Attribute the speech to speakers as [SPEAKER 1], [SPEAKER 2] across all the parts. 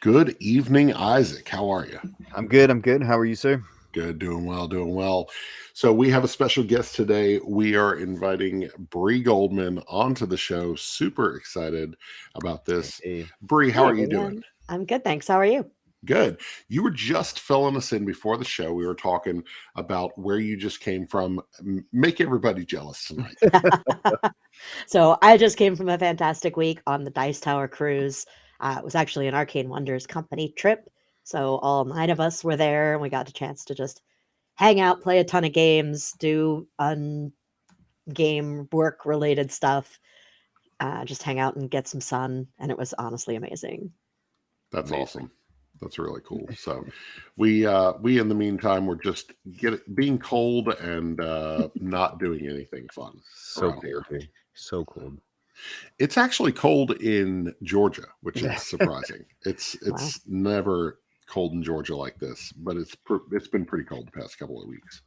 [SPEAKER 1] Good evening, Isaac. How are you?
[SPEAKER 2] I'm good. I'm good. How are you, sir?
[SPEAKER 1] Good, doing well, doing well. So we have a special guest today. We are inviting Bree Goldman onto the show. Super excited about this.
[SPEAKER 2] Hey.
[SPEAKER 1] Bree, how
[SPEAKER 3] Hey
[SPEAKER 1] are you doing?
[SPEAKER 3] everyone. I'm good, thanks. How are you?
[SPEAKER 1] Good. You were just filling us in before the show. We were talking about where you just came from. Make everybody jealous tonight.
[SPEAKER 3] So I just came from a fantastic week on the Dice Tower cruise. It was actually an Arcane Wonders company trip. So all 9 of us were there and we got a chance to just hang out, play a ton of games, do game work related stuff, just hang out and get some sun. And it was honestly amazing.
[SPEAKER 1] That's
[SPEAKER 2] Amazing.
[SPEAKER 1] awesome. That's really cool. So we in the meantime we're just being cold and not doing anything fun
[SPEAKER 2] So
[SPEAKER 1] around here.
[SPEAKER 2] cold, dude. So cold.
[SPEAKER 1] It's actually cold in Georgia, which
[SPEAKER 2] Yeah.
[SPEAKER 1] is surprising. It's
[SPEAKER 3] Wow.
[SPEAKER 1] never cold in Georgia like this, but it's been pretty cold the past couple of weeks.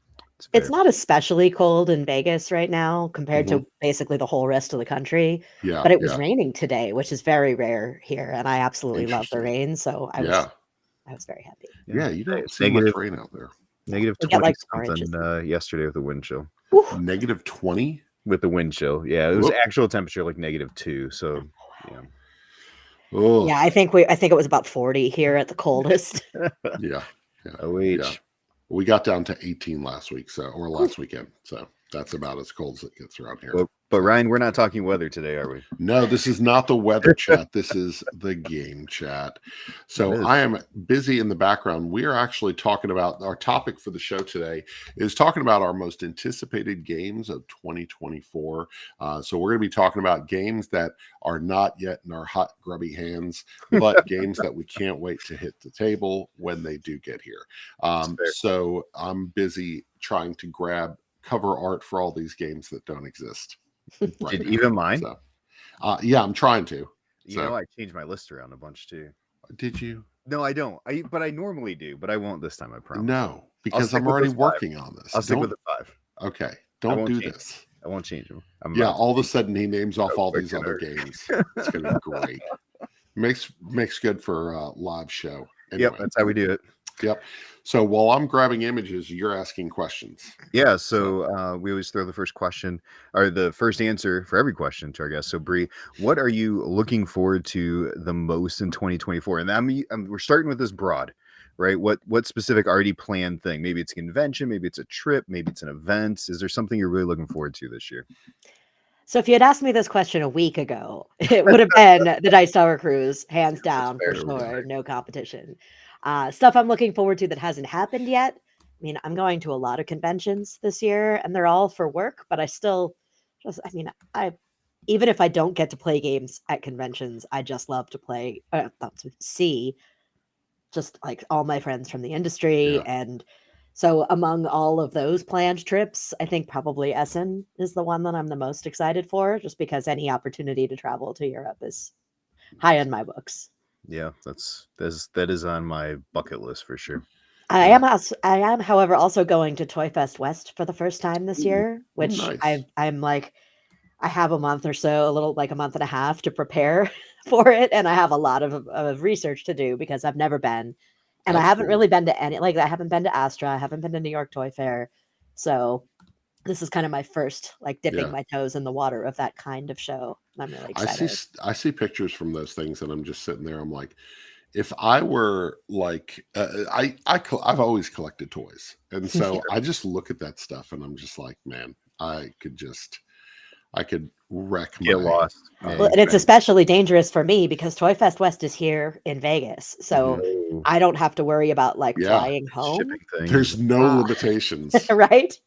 [SPEAKER 3] It's not especially cold in Vegas right now compared
[SPEAKER 1] Mhm.
[SPEAKER 3] to basically the whole rest of the country,
[SPEAKER 1] Yeah,
[SPEAKER 3] but it was
[SPEAKER 1] yeah,
[SPEAKER 3] raining today, which is very rare here, and I absolutely love the
[SPEAKER 1] interesting.
[SPEAKER 3] rain, so
[SPEAKER 1] Yeah,
[SPEAKER 3] I was very happy.
[SPEAKER 1] yeah. You don't
[SPEAKER 2] It's
[SPEAKER 1] see much
[SPEAKER 2] negative
[SPEAKER 1] rain out there.
[SPEAKER 2] negative
[SPEAKER 3] We get
[SPEAKER 2] 20
[SPEAKER 3] like 4 inches.
[SPEAKER 2] something yesterday with the wind chill.
[SPEAKER 3] Whew.
[SPEAKER 1] -20.
[SPEAKER 2] With the wind chill. Yeah, it was
[SPEAKER 1] Whoop.
[SPEAKER 2] actual temperature like -2. So yeah.
[SPEAKER 1] Oh,
[SPEAKER 3] Yeah, I think it was about 40 here at the coldest.
[SPEAKER 1] yeah, yeah,
[SPEAKER 2] OH.
[SPEAKER 1] yeah. We got down to 18 last week, or
[SPEAKER 3] Oof.
[SPEAKER 1] last weekend. So that's about as cold as it gets around here.
[SPEAKER 2] But Ryan, we're not talking weather today, are we?
[SPEAKER 1] No, this is not the weather chat. This is the game chat. So
[SPEAKER 2] It is.
[SPEAKER 1] I am busy in the background. We are actually talking about our topic for the show today is talking about our most anticipated games of 2024. So we're going to be talking about games that are not yet in our hot, grubby hands, but games that we can't wait to hit the table when they do get here.
[SPEAKER 2] Fair.
[SPEAKER 1] So I'm busy trying to grab cover art for all these games that don't exist. Right
[SPEAKER 2] Did
[SPEAKER 1] now.
[SPEAKER 2] even mine?
[SPEAKER 1] So, yeah, I'm trying to.
[SPEAKER 2] You
[SPEAKER 1] So-
[SPEAKER 2] know, I changed my list around a bunch too.
[SPEAKER 1] Did you?
[SPEAKER 2] No, I don't. But I normally do, but I won't this time, I promise.
[SPEAKER 1] No, because
[SPEAKER 2] stick
[SPEAKER 1] I'm
[SPEAKER 2] with
[SPEAKER 1] already
[SPEAKER 2] those 5.
[SPEAKER 1] working on this.
[SPEAKER 2] I'll stick with
[SPEAKER 1] Don't-
[SPEAKER 2] the 5.
[SPEAKER 1] Okay,
[SPEAKER 2] I
[SPEAKER 1] don't
[SPEAKER 2] won't
[SPEAKER 1] do
[SPEAKER 2] change
[SPEAKER 1] this.
[SPEAKER 2] I won't change them.
[SPEAKER 1] Yeah, all of a sudden he names off all
[SPEAKER 2] quick
[SPEAKER 1] these
[SPEAKER 2] and
[SPEAKER 1] other
[SPEAKER 2] hurry.
[SPEAKER 1] games. It's gonna be great. Makes good for a live show. Anyway,
[SPEAKER 2] Yep, that's how we do it.
[SPEAKER 1] Yep. So while I'm grabbing images, you're asking questions.
[SPEAKER 2] Yeah, so we always throw the first question or the first answer for every question to our guests. So Bree, what are you looking forward to the most in 2024? And we're starting with this broad, right? What specific already planned thing? Maybe it's a convention, maybe it's a trip, maybe it's an event. Is there something you're really looking forward to this year?
[SPEAKER 3] So if you had asked me this question a week ago, it would have been the Dice Tower cruise, hands down,
[SPEAKER 2] fair.
[SPEAKER 3] for sure, no competition. Stuff I'm looking forward to that hasn't happened yet. I mean, I'm going to a lot of conventions this year, and they're all for work, but I still I even if I don't get to play games at conventions, I just love to see just like all my friends from the industry.
[SPEAKER 1] Yeah.
[SPEAKER 3] And so among all of those planned trips, I think probably Essen is the one that I'm the most excited for, just because any opportunity to travel to Europe is high on my books.
[SPEAKER 2] Yeah, that is on my bucket list for sure.
[SPEAKER 3] I am, however, also going to Toy Fest West for the first time this year, which
[SPEAKER 1] nice.
[SPEAKER 3] I'm like, I have a month or so, a little like a month and a half to prepare for it, and I have a lot of research to do because I've never been, and I
[SPEAKER 1] That's
[SPEAKER 3] haven't
[SPEAKER 1] cool.
[SPEAKER 3] really been to any. Like I haven't been to Astra, I haven't been to New York Toy Fair, so this is kind of my first like dipping
[SPEAKER 1] Yeah.
[SPEAKER 3] my toes in the water of that kind of show. And I'm really excited.
[SPEAKER 1] I see pictures from those things, and I'm just sitting there. I'm like, if I were like, I've always collected toys, and so I just look at that stuff, and I'm just like, man, I could wreck
[SPEAKER 2] Get
[SPEAKER 1] my
[SPEAKER 2] lost.
[SPEAKER 3] Well, and it's especially dangerous for me because Toy Fest West is here in Vegas, so
[SPEAKER 2] Oh,
[SPEAKER 3] I don't have to worry about like
[SPEAKER 1] Yeah.
[SPEAKER 3] flying home,
[SPEAKER 2] shipping things.
[SPEAKER 1] There's no limitations.
[SPEAKER 3] right?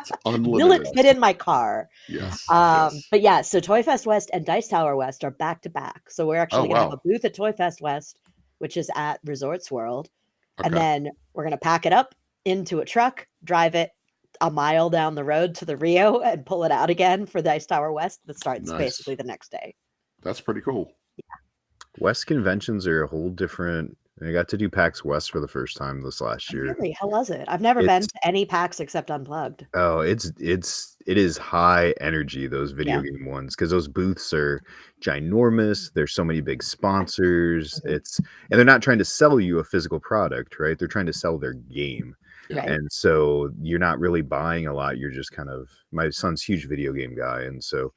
[SPEAKER 1] It's
[SPEAKER 3] Will
[SPEAKER 1] unlimited.
[SPEAKER 3] it fit in my car?
[SPEAKER 1] Yes. Yes.
[SPEAKER 3] But yeah, so Toy Fest West and Dice Tower West are back to back. So we're actually going to have
[SPEAKER 1] wow.
[SPEAKER 3] a booth at Toy Fest West, which is at Resorts World, and
[SPEAKER 1] Okay.
[SPEAKER 3] then we're going to pack it up into a truck, drive it a mile down the road to the Rio, and pull it out again for Dice Tower West. That starts
[SPEAKER 1] Nice.
[SPEAKER 3] basically the next day.
[SPEAKER 1] That's pretty cool.
[SPEAKER 2] West conventions are a whole different I got to do PAX West for the first time this last year.
[SPEAKER 3] Really? How was it? I've never been
[SPEAKER 2] It's
[SPEAKER 3] to any PAX except Unplugged.
[SPEAKER 2] oh, it is high energy, those video
[SPEAKER 3] Yeah.
[SPEAKER 2] game ones, because those booths are ginormous. There's so many big sponsors.
[SPEAKER 3] Mhm.
[SPEAKER 2] And they're not trying to sell you a physical product, right? They're trying to sell their game.
[SPEAKER 1] Yeah.
[SPEAKER 3] Right.
[SPEAKER 2] And so you're not really buying a lot. You're just kind of, my son's a huge video game guy, and so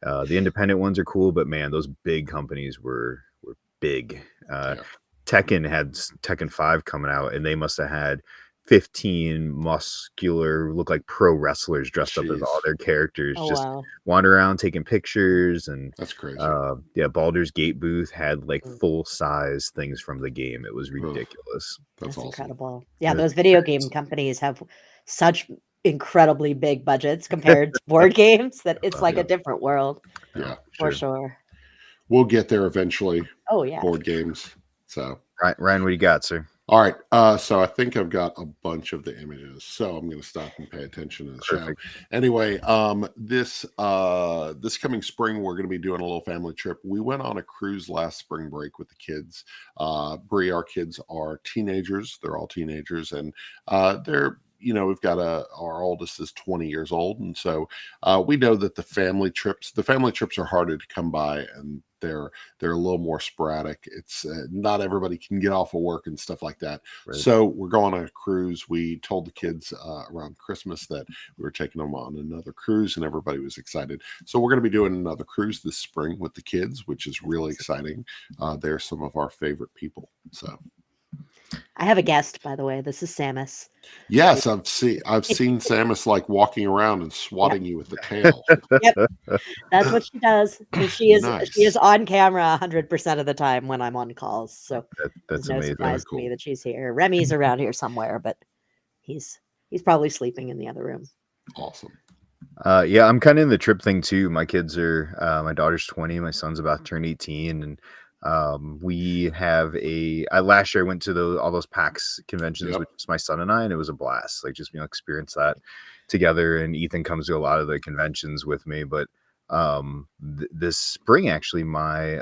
[SPEAKER 2] the independent ones are cool, but man, those big companies were big.
[SPEAKER 1] Yeah.
[SPEAKER 2] Tekken had Tekken 5 coming out, and they must have had 15 muscular, look like pro wrestlers dressed up as all
[SPEAKER 1] Jeez.
[SPEAKER 2] their characters,
[SPEAKER 3] Oh
[SPEAKER 2] just
[SPEAKER 3] wow.
[SPEAKER 2] wander around taking pictures. And
[SPEAKER 1] That's crazy.
[SPEAKER 2] yeah, Baldur's Gate booth had like
[SPEAKER 3] Mm.
[SPEAKER 2] full size things from the game. It was
[SPEAKER 1] Ugh,
[SPEAKER 2] ridiculous.
[SPEAKER 1] that's awesome.
[SPEAKER 3] incredible. Yeah,
[SPEAKER 2] It
[SPEAKER 3] those
[SPEAKER 2] was
[SPEAKER 3] video game companies have such incredibly big budgets compared to board games that it's like
[SPEAKER 1] Yeah.
[SPEAKER 3] a different world
[SPEAKER 1] Yeah.
[SPEAKER 3] for sure.
[SPEAKER 1] We'll get there eventually.
[SPEAKER 3] Oh yeah.
[SPEAKER 1] Board games. So,
[SPEAKER 2] Ryan, what do you got, sir?
[SPEAKER 1] all right. So I think I've got a bunch of the images. So I'm going to stop and pay attention to the
[SPEAKER 2] Perfect.
[SPEAKER 1] show. Anyway, this coming spring we're going to be doing a little family trip. We went on a cruise last spring break with the kids. Bree, our kids are teenagers. They're all teenagers, and they're we've got our oldest is 20 years old, and so we know that the family trips are harder to come by, and they're a little more sporadic. It's not everybody can get off of work and stuff like that.
[SPEAKER 2] Right.
[SPEAKER 1] So we're going on a cruise. We told the kids around Christmas that we were taking them on another cruise, and everybody was excited. So we're going to be doing another cruise this spring with the kids, which is really exciting. They're some of our favorite people. So
[SPEAKER 3] I have a guest, by the way. This is Samus.
[SPEAKER 1] yes, I've seen Samus like walking around and swatting you with the tail.
[SPEAKER 3] That's what she does. And she is
[SPEAKER 1] Nice.
[SPEAKER 3] on camera 100% of the time when I'm on calls. So
[SPEAKER 2] That's
[SPEAKER 3] no
[SPEAKER 2] amazing.
[SPEAKER 3] surprise
[SPEAKER 1] Very
[SPEAKER 3] to me
[SPEAKER 1] cool.
[SPEAKER 3] that she's here. Remy's around here somewhere, but he's probably sleeping in the other room.
[SPEAKER 1] Awesome.
[SPEAKER 2] Yeah, I'm kind of in the trip thing too. My kids are, my daughter's 20, my son's about to turn 18, and we have last year I went to all those PAX conventions
[SPEAKER 1] Yep.
[SPEAKER 2] with just my son and I, and it was a blast. Like just experience that together. And Ethan comes to a lot of the conventions with me. But this spring, actually, my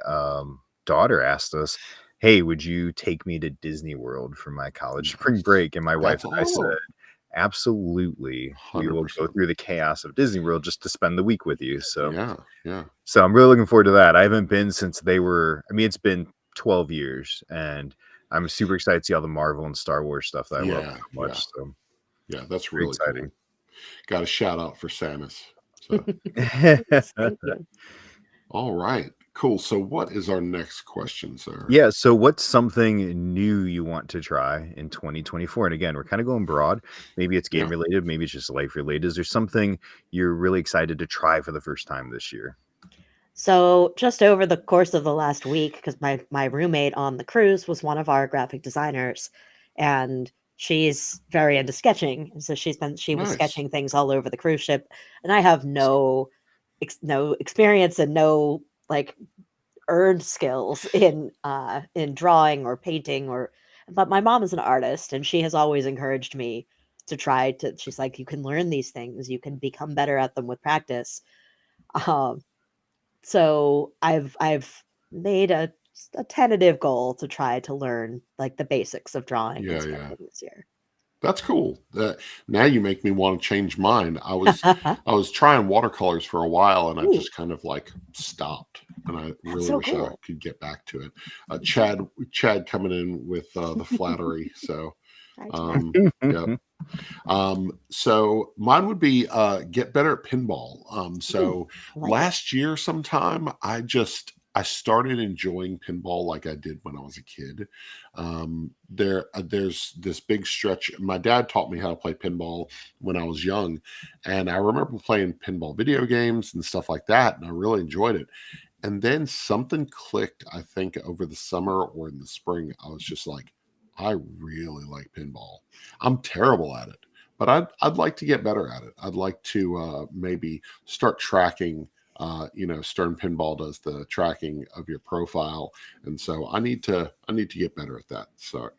[SPEAKER 2] daughter asked us, "Hey, would you take me to Disney World for my college spring break?" And my wife
[SPEAKER 1] That's
[SPEAKER 2] and I
[SPEAKER 1] awesome.
[SPEAKER 2] said, "Absolutely, we will go
[SPEAKER 1] 100%.
[SPEAKER 2] through the chaos of Disney World just to spend the week with you." So
[SPEAKER 1] Yeah.
[SPEAKER 2] so I'm really looking forward to that. I haven't been since they were, I mean, it's been 12 years, and I'm super excited to see all the Marvel and Star Wars stuff that I love so much. So
[SPEAKER 1] Yeah, that's
[SPEAKER 2] very
[SPEAKER 1] really
[SPEAKER 2] exciting.
[SPEAKER 1] cool. Got a shout out for Samus. So
[SPEAKER 3] Yes, thank you.
[SPEAKER 1] all right. Cool. So what is our next question, sir?
[SPEAKER 2] Yeah. So what's something new you want to try in 2024? And again, we're kind of going broad. Maybe it's game related, maybe it's just life related. Is there something you're really excited to try for the first time this year?
[SPEAKER 3] So just over the course of the last week, because my roommate on the cruise was one of our graphic designers, and she's very into sketching. And so she was
[SPEAKER 1] Nice.
[SPEAKER 3] sketching things all over the cruise ship, and I have no experience and no like earned skills in drawing or painting but my mom is an artist, and she has always encouraged me to try to. She's like, you can learn these things, you can become better at them with practice. So I've made a tentative goal to try to learn like the basics of drawing and sketching this year.
[SPEAKER 1] That's cool. Now you make me want to change mine. I was trying watercolors for a while, and I just kind of like stopped. And I really wish I could get back to it. Chad coming in with the flattery. So, yeah. So mine would be get better at pinball. So last year sometime I started enjoying pinball like I did when I was a kid. There's this big stretch. My dad taught me how to play pinball when I was young, and I remember playing pinball video games and stuff like that, and I really enjoyed it. And then something clicked, I think, over the summer or in the spring. I was just like, I really like pinball. I'm terrible at it, but I'd like to get better at it. I'd like to maybe start tracking. Stern Pinball does the tracking of your profile, and so I need to get better at that. So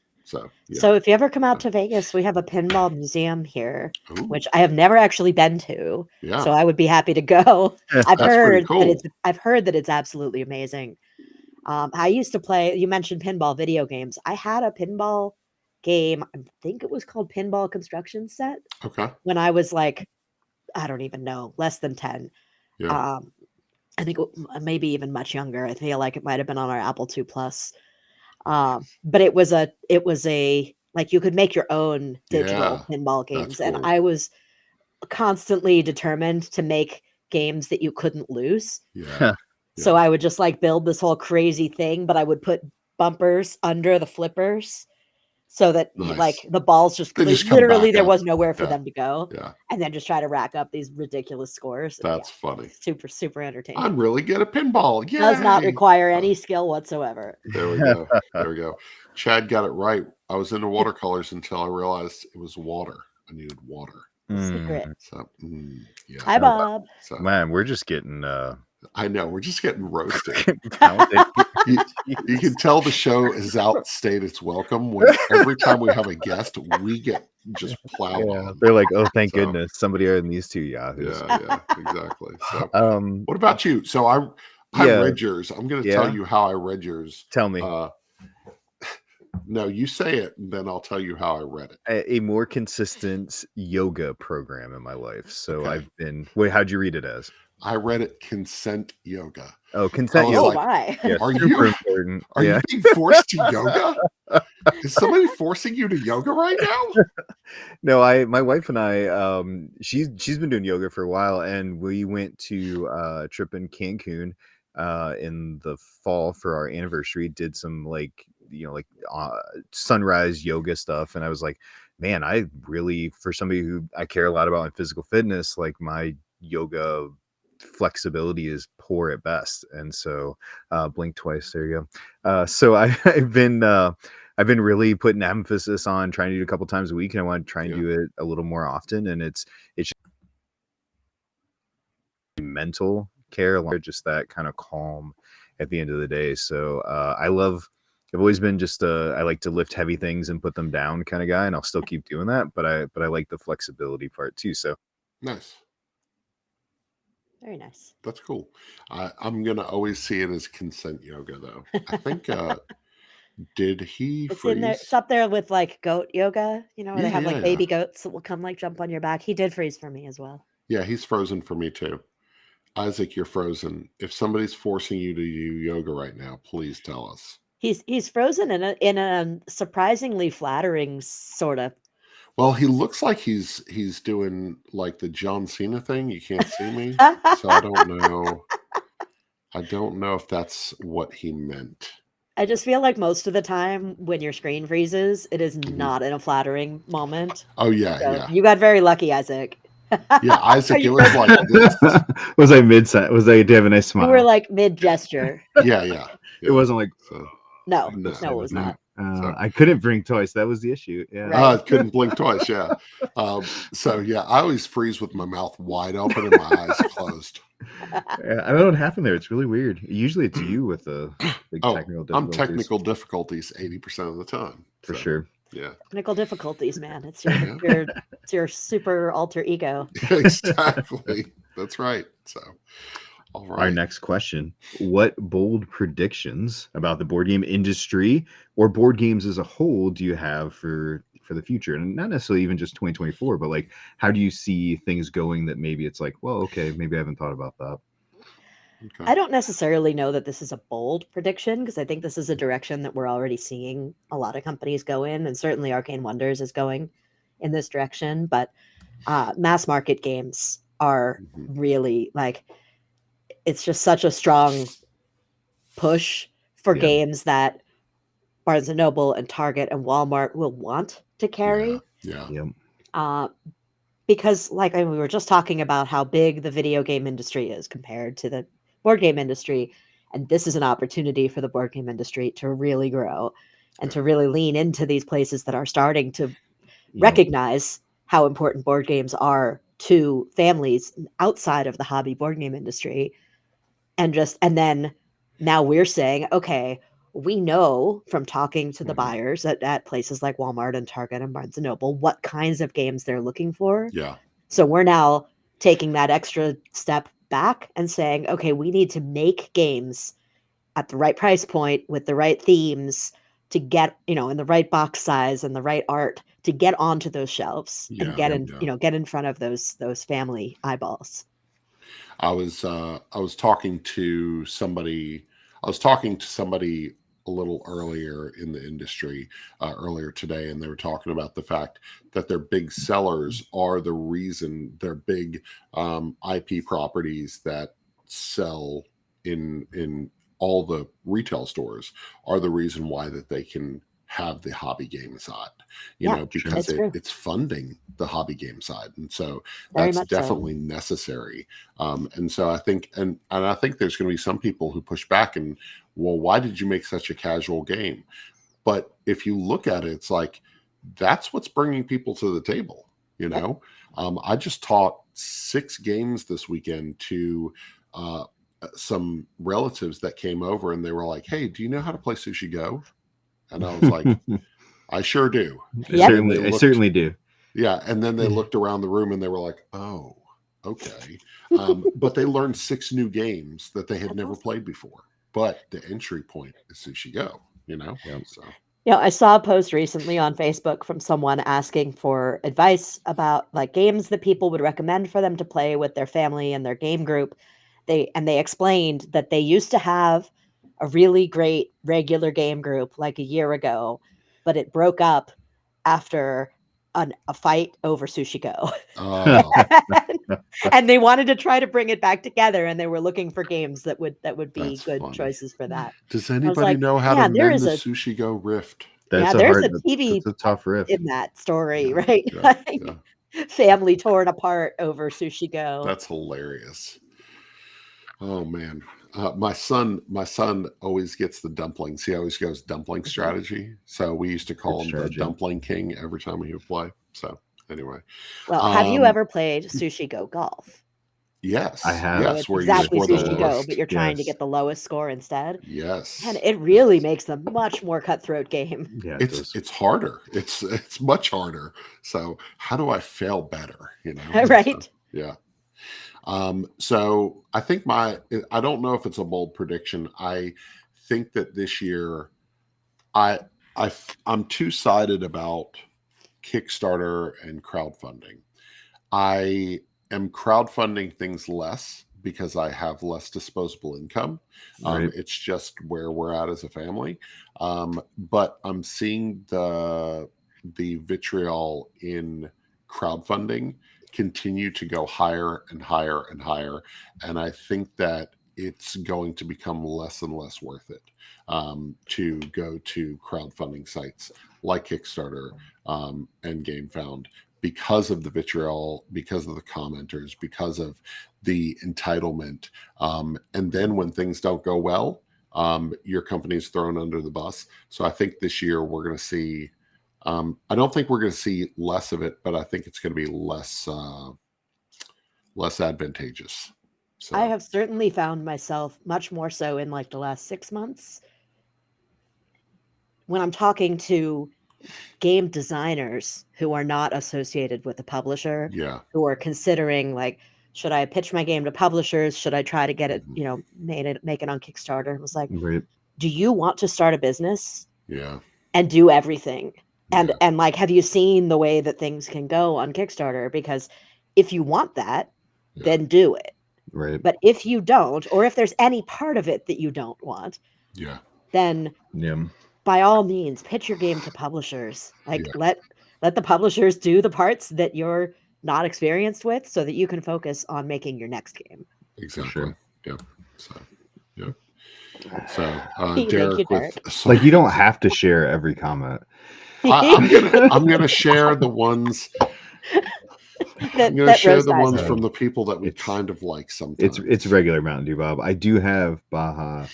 [SPEAKER 1] yeah.
[SPEAKER 3] So if you ever come out to Vegas, we have a pinball museum here,
[SPEAKER 1] Ooh.
[SPEAKER 3] which I have never actually been to.
[SPEAKER 1] Yeah.
[SPEAKER 3] So I would be happy to go. I've
[SPEAKER 1] That's pretty
[SPEAKER 3] heard
[SPEAKER 1] cool.
[SPEAKER 3] that it's absolutely amazing. I used to play. You mentioned pinball video games. I had a pinball game. I think it was called Pinball Construction Set
[SPEAKER 1] Okay.
[SPEAKER 3] when I was like, I don't even know, less than 10.
[SPEAKER 1] Yeah.
[SPEAKER 3] I think maybe even much younger. I feel like it might have been on our Apple II Plus. But it was a like you could make your own digital
[SPEAKER 1] Yeah.
[SPEAKER 3] pinball
[SPEAKER 1] That's
[SPEAKER 3] games, and
[SPEAKER 1] cool.
[SPEAKER 3] I was constantly determined to make games that you couldn't lose.
[SPEAKER 1] Yeah.
[SPEAKER 3] So I would just like build this whole crazy thing, but I would put bumpers under the flippers so that
[SPEAKER 1] Nice.
[SPEAKER 3] like the balls just
[SPEAKER 1] They just come
[SPEAKER 3] literally
[SPEAKER 1] back
[SPEAKER 3] there
[SPEAKER 1] up.
[SPEAKER 3] was nowhere for
[SPEAKER 1] Yeah.
[SPEAKER 3] them to go.
[SPEAKER 1] Yeah.
[SPEAKER 3] And then just try to rack up these ridiculous scores.
[SPEAKER 1] That's funny.
[SPEAKER 3] Super entertaining.
[SPEAKER 1] I'm really good at pinball. Yay!
[SPEAKER 3] Does not require any skill whatsoever.
[SPEAKER 1] There we go. There we go. Chad got it right. I was into watercolors until I realized it was water. I needed water.
[SPEAKER 3] Secret.
[SPEAKER 1] So, yeah.
[SPEAKER 3] Hi, Bob.
[SPEAKER 1] So,
[SPEAKER 2] Man, we're just getting
[SPEAKER 1] I know we're just getting roasted.
[SPEAKER 2] pounded.
[SPEAKER 1] You can tell the show has outstayed its welcome when every time we have a guest, we get just plowed on.
[SPEAKER 2] They're like, oh, thank
[SPEAKER 1] So-
[SPEAKER 2] goodness, somebody other than these two yahoos.
[SPEAKER 1] Yeah, exactly. So, what about you? So I
[SPEAKER 2] Yeah.
[SPEAKER 1] read yours. I'm going to
[SPEAKER 2] Yeah.
[SPEAKER 1] tell you how I read yours.
[SPEAKER 2] Tell me.
[SPEAKER 1] No, you say it, and then I'll tell you how I read it.
[SPEAKER 2] A more consistent yoga program in my life. So
[SPEAKER 1] Okay.
[SPEAKER 2] I've been. Wait, how'd you read it as?
[SPEAKER 1] I read it consent yoga.
[SPEAKER 2] Oh, consent
[SPEAKER 1] was
[SPEAKER 2] yoga.
[SPEAKER 3] Oh,
[SPEAKER 1] like,
[SPEAKER 3] my.
[SPEAKER 2] Yeah,
[SPEAKER 1] Are
[SPEAKER 2] super
[SPEAKER 1] you-
[SPEAKER 2] important.
[SPEAKER 1] Are
[SPEAKER 2] Yeah.
[SPEAKER 1] you being forced to yoga? Is somebody forcing you to yoga right now?
[SPEAKER 2] No, my wife and I, she's been doing yoga for a while, and we went to a trip in Cancun in the fall for our anniversary. Did some sunrise yoga stuff, and I was like, man, I really, for somebody who I care a lot about my physical fitness, like my yoga flexibility is poor at best, and so blink twice. There you go. So I've been really putting emphasis on trying to do it a couple times a week, and I want to try and do it a little more often. And it's just mental care, just that kind of calm at the end of the day. So I've always been just I like to lift heavy things and put them down kind of guy, and I'll still keep doing that. But I like the flexibility part too. So
[SPEAKER 1] Nice.
[SPEAKER 3] Very nice.
[SPEAKER 1] That's cool. I'm going to always see it as consent yoga, though. I think, did he
[SPEAKER 3] It's
[SPEAKER 1] freeze?
[SPEAKER 3] in there. It's up there with like goat yoga, where they
[SPEAKER 1] Yeah,
[SPEAKER 3] have like
[SPEAKER 1] yeah.
[SPEAKER 3] baby goats that will come like jump on your back. He did freeze for me as well.
[SPEAKER 1] Yeah, he's frozen for me, too. Isaac, you're frozen. If somebody's forcing you to do yoga right now, please tell us.
[SPEAKER 3] He's frozen in a surprisingly flattering sort of.
[SPEAKER 1] Well, he looks like he's doing like the John Cena thing. You can't see me, so I don't know. I don't know if that's what he meant.
[SPEAKER 3] I just feel like most of the time when your screen freezes, it is not in a flattering moment.
[SPEAKER 1] Oh yeah,
[SPEAKER 3] So
[SPEAKER 1] yeah,
[SPEAKER 3] you got very lucky, Isaac.
[SPEAKER 1] yeah. Isaac, it was like this.
[SPEAKER 2] was I mid-set? Was I? Did I have a nice
[SPEAKER 3] You
[SPEAKER 2] smile?
[SPEAKER 3] were like mid gesture.
[SPEAKER 1] Yeah.
[SPEAKER 2] It wasn't like
[SPEAKER 1] So,
[SPEAKER 3] No,
[SPEAKER 1] No,
[SPEAKER 3] no, it was not.
[SPEAKER 1] So-
[SPEAKER 2] I couldn't bring toys. That was the issue. Yeah.
[SPEAKER 3] Right.
[SPEAKER 1] couldn't blink twice. Yeah. So yeah, I always freeze with my mouth wide open and my eyes closed.
[SPEAKER 2] Yeah, I don't know what happened there. It's really weird. Usually it's you with the big
[SPEAKER 1] Oh,
[SPEAKER 2] technical difficulties.
[SPEAKER 1] I'm technical difficulties 80% of the time.
[SPEAKER 2] for
[SPEAKER 1] So,
[SPEAKER 2] sure.
[SPEAKER 1] Yeah.
[SPEAKER 3] Technical difficulties, man. It's your super alter ego.
[SPEAKER 1] Exactly. That's right. So, all right.
[SPEAKER 2] Our next question: what bold predictions about the board game industry or board games as a whole do you have for the future? And not necessarily even just 2024, but like, how do you see things going that maybe it's like, well, okay, maybe I haven't thought about that.
[SPEAKER 1] Okay.
[SPEAKER 3] I don't necessarily know that this is a bold prediction because I think this is a direction that we're already seeing a lot of companies go in, and certainly Arcane Wonders is going in this direction. But mass market games are
[SPEAKER 1] Mhm.
[SPEAKER 3] really like it's just such a strong push for
[SPEAKER 2] Yeah.
[SPEAKER 3] games that Barnes and Noble and Target and Walmart will want to carry.
[SPEAKER 1] Yeah.
[SPEAKER 2] Yep.
[SPEAKER 3] Because like we were just talking about how big the video game industry is compared to the board game industry, and this is an opportunity for the board game industry to really grow and to really lean into these places that are starting to recognize how important board games are to families outside of the hobby board game industry. And then now we're saying, okay, we know from talking to the
[SPEAKER 1] Mhm.
[SPEAKER 3] buyers at places like Walmart and Target and Barnes and Noble what kinds of games they're looking for.
[SPEAKER 1] Yeah.
[SPEAKER 3] So we're now taking that extra step back and saying, okay, we need to make games at the right price point with the right themes to get, in the right box size and the right art to get onto those shelves and
[SPEAKER 1] Yeah, yeah.
[SPEAKER 3] get in front of those family eyeballs.
[SPEAKER 1] I was talking to somebody. I was talking to somebody a little earlier in the industry earlier today, and they were talking about the fact that their big sellers are the reason their big IP properties that sell in all the retail stores are the reason why that they can have the hobby game side,
[SPEAKER 3] Yeah,
[SPEAKER 1] because
[SPEAKER 3] it's true.
[SPEAKER 1] it's funding the hobby game side, and so
[SPEAKER 3] Very
[SPEAKER 1] that's
[SPEAKER 3] much so.
[SPEAKER 1] definitely necessary. And so I think, and I think there's going to be some people who push back and, well, why did you make such a casual game? But if you look at it, it's like that's what's bringing people to the table.
[SPEAKER 3] Yep.
[SPEAKER 1] I just taught 6 games this weekend to some relatives that came over, and they were like, "Hey, do you know how to play Sushi Go?" And I was like, "I sure do."
[SPEAKER 3] Yep.
[SPEAKER 1] And then
[SPEAKER 2] I certainly do.
[SPEAKER 1] yeah, and then they looked around the room and they were like, "Oh, okay." But they learned 6 new games that they had
[SPEAKER 3] That's
[SPEAKER 1] never
[SPEAKER 3] awesome.
[SPEAKER 1] played before. But the entry point is Sushi Go,
[SPEAKER 2] Yep.
[SPEAKER 1] So
[SPEAKER 3] I saw a post recently on Facebook from someone asking for advice about like games that people would recommend for them to play with their family and their game group. They explained that they used to have a really great regular game group like a year ago, but it broke up after a fight over Sushi Go.
[SPEAKER 1] oh,
[SPEAKER 3] And they wanted to try to bring it back together, and they were looking for games that would be
[SPEAKER 1] that's
[SPEAKER 3] good
[SPEAKER 1] funny.
[SPEAKER 3] choices for that.
[SPEAKER 1] Does
[SPEAKER 3] I was
[SPEAKER 1] anybody
[SPEAKER 3] like,
[SPEAKER 1] know how to
[SPEAKER 3] man, there
[SPEAKER 1] mend
[SPEAKER 3] is
[SPEAKER 1] the
[SPEAKER 3] a
[SPEAKER 1] Sushi Go rift?
[SPEAKER 2] That's a
[SPEAKER 3] there's
[SPEAKER 2] hard.
[SPEAKER 3] a TV
[SPEAKER 2] That's a tough riff.
[SPEAKER 3] in that story,
[SPEAKER 1] Yeah,
[SPEAKER 3] right?
[SPEAKER 1] yeah,
[SPEAKER 3] Like,
[SPEAKER 1] yeah.
[SPEAKER 3] family torn apart over Sushi Go.
[SPEAKER 1] That's hilarious. Oh man. My son always gets the dumplings. He always goes dumpling strategy. So we used to call him the
[SPEAKER 2] strategy.
[SPEAKER 1] dumpling king every time he would play. So anyway.
[SPEAKER 3] Well, have you
[SPEAKER 1] Um
[SPEAKER 3] ever played Sushi Go Golf?
[SPEAKER 1] yes.
[SPEAKER 2] I have.
[SPEAKER 3] So
[SPEAKER 1] Yes,
[SPEAKER 3] it's
[SPEAKER 1] where you
[SPEAKER 3] exactly
[SPEAKER 1] score the
[SPEAKER 3] Sushi Go, but
[SPEAKER 1] lowest.
[SPEAKER 3] you're trying to
[SPEAKER 2] Yes.
[SPEAKER 3] get the lowest score instead. And
[SPEAKER 1] Yes.
[SPEAKER 3] it really makes a much more cutthroat game.
[SPEAKER 2] Yeah, it does.
[SPEAKER 1] It's harder. It's much harder. So how do I fail better?
[SPEAKER 3] Right?
[SPEAKER 1] So, yeah. So I think I don't know if it's a bold prediction. I think that this year I I'm two-sided about Kickstarter and crowdfunding. I am crowdfunding things less because I have less disposable income.
[SPEAKER 2] Right.
[SPEAKER 1] It's just where we're at as a family. But I'm seeing the vitriol in crowdfunding continue to go higher and higher and higher. And I think that it's going to become less and less worth it to go to crowdfunding sites like Kickstarter and GameFound because of the vitriol, because of the commenters, because of the entitlement. And then when things don't go well, your company's thrown under the bus. So I think this year we're going to see, I don't think we're going to see less of it, but I think it's going to be less advantageous. So
[SPEAKER 3] I have certainly found myself much more so in like the last 6 months when I'm talking to game designers who are not associated with the publisher,
[SPEAKER 1] yeah,
[SPEAKER 3] who are considering like, should I pitch my game to publishers? Should I try to get it,
[SPEAKER 1] Mhm.
[SPEAKER 3] make it on Kickstarter? It was like,
[SPEAKER 2] Right.
[SPEAKER 3] do you want to start a business
[SPEAKER 1] yeah,
[SPEAKER 3] and do everything?
[SPEAKER 1] yeah,
[SPEAKER 3] And like, have you seen the way that things can go on Kickstarter? Because if you want that,
[SPEAKER 1] yeah,
[SPEAKER 3] then do it.
[SPEAKER 2] Right.
[SPEAKER 3] But if you don't, or if there's any part of it that you don't want,
[SPEAKER 1] yeah,
[SPEAKER 3] then
[SPEAKER 2] Yeah.
[SPEAKER 3] by all means, pitch your game to publishers. Like
[SPEAKER 1] yeah,
[SPEAKER 3] let the publishers do the parts that you're not experienced with so that you can focus on making your next game.
[SPEAKER 1] exactly.
[SPEAKER 2] sure.
[SPEAKER 1] Yeah. So, yeah. So,
[SPEAKER 3] Thank you,
[SPEAKER 1] Derek, with
[SPEAKER 3] Derek.
[SPEAKER 2] Like you don't have to share every comment.
[SPEAKER 1] I'm gonna share the ones. I'm gonna
[SPEAKER 3] that
[SPEAKER 1] share
[SPEAKER 3] Rose
[SPEAKER 1] the
[SPEAKER 3] dies
[SPEAKER 1] ones
[SPEAKER 3] for.
[SPEAKER 1] from the people that we
[SPEAKER 2] It's
[SPEAKER 1] kind of like sometimes.
[SPEAKER 2] it's regular Mountain Dew, Bob. I do have Baja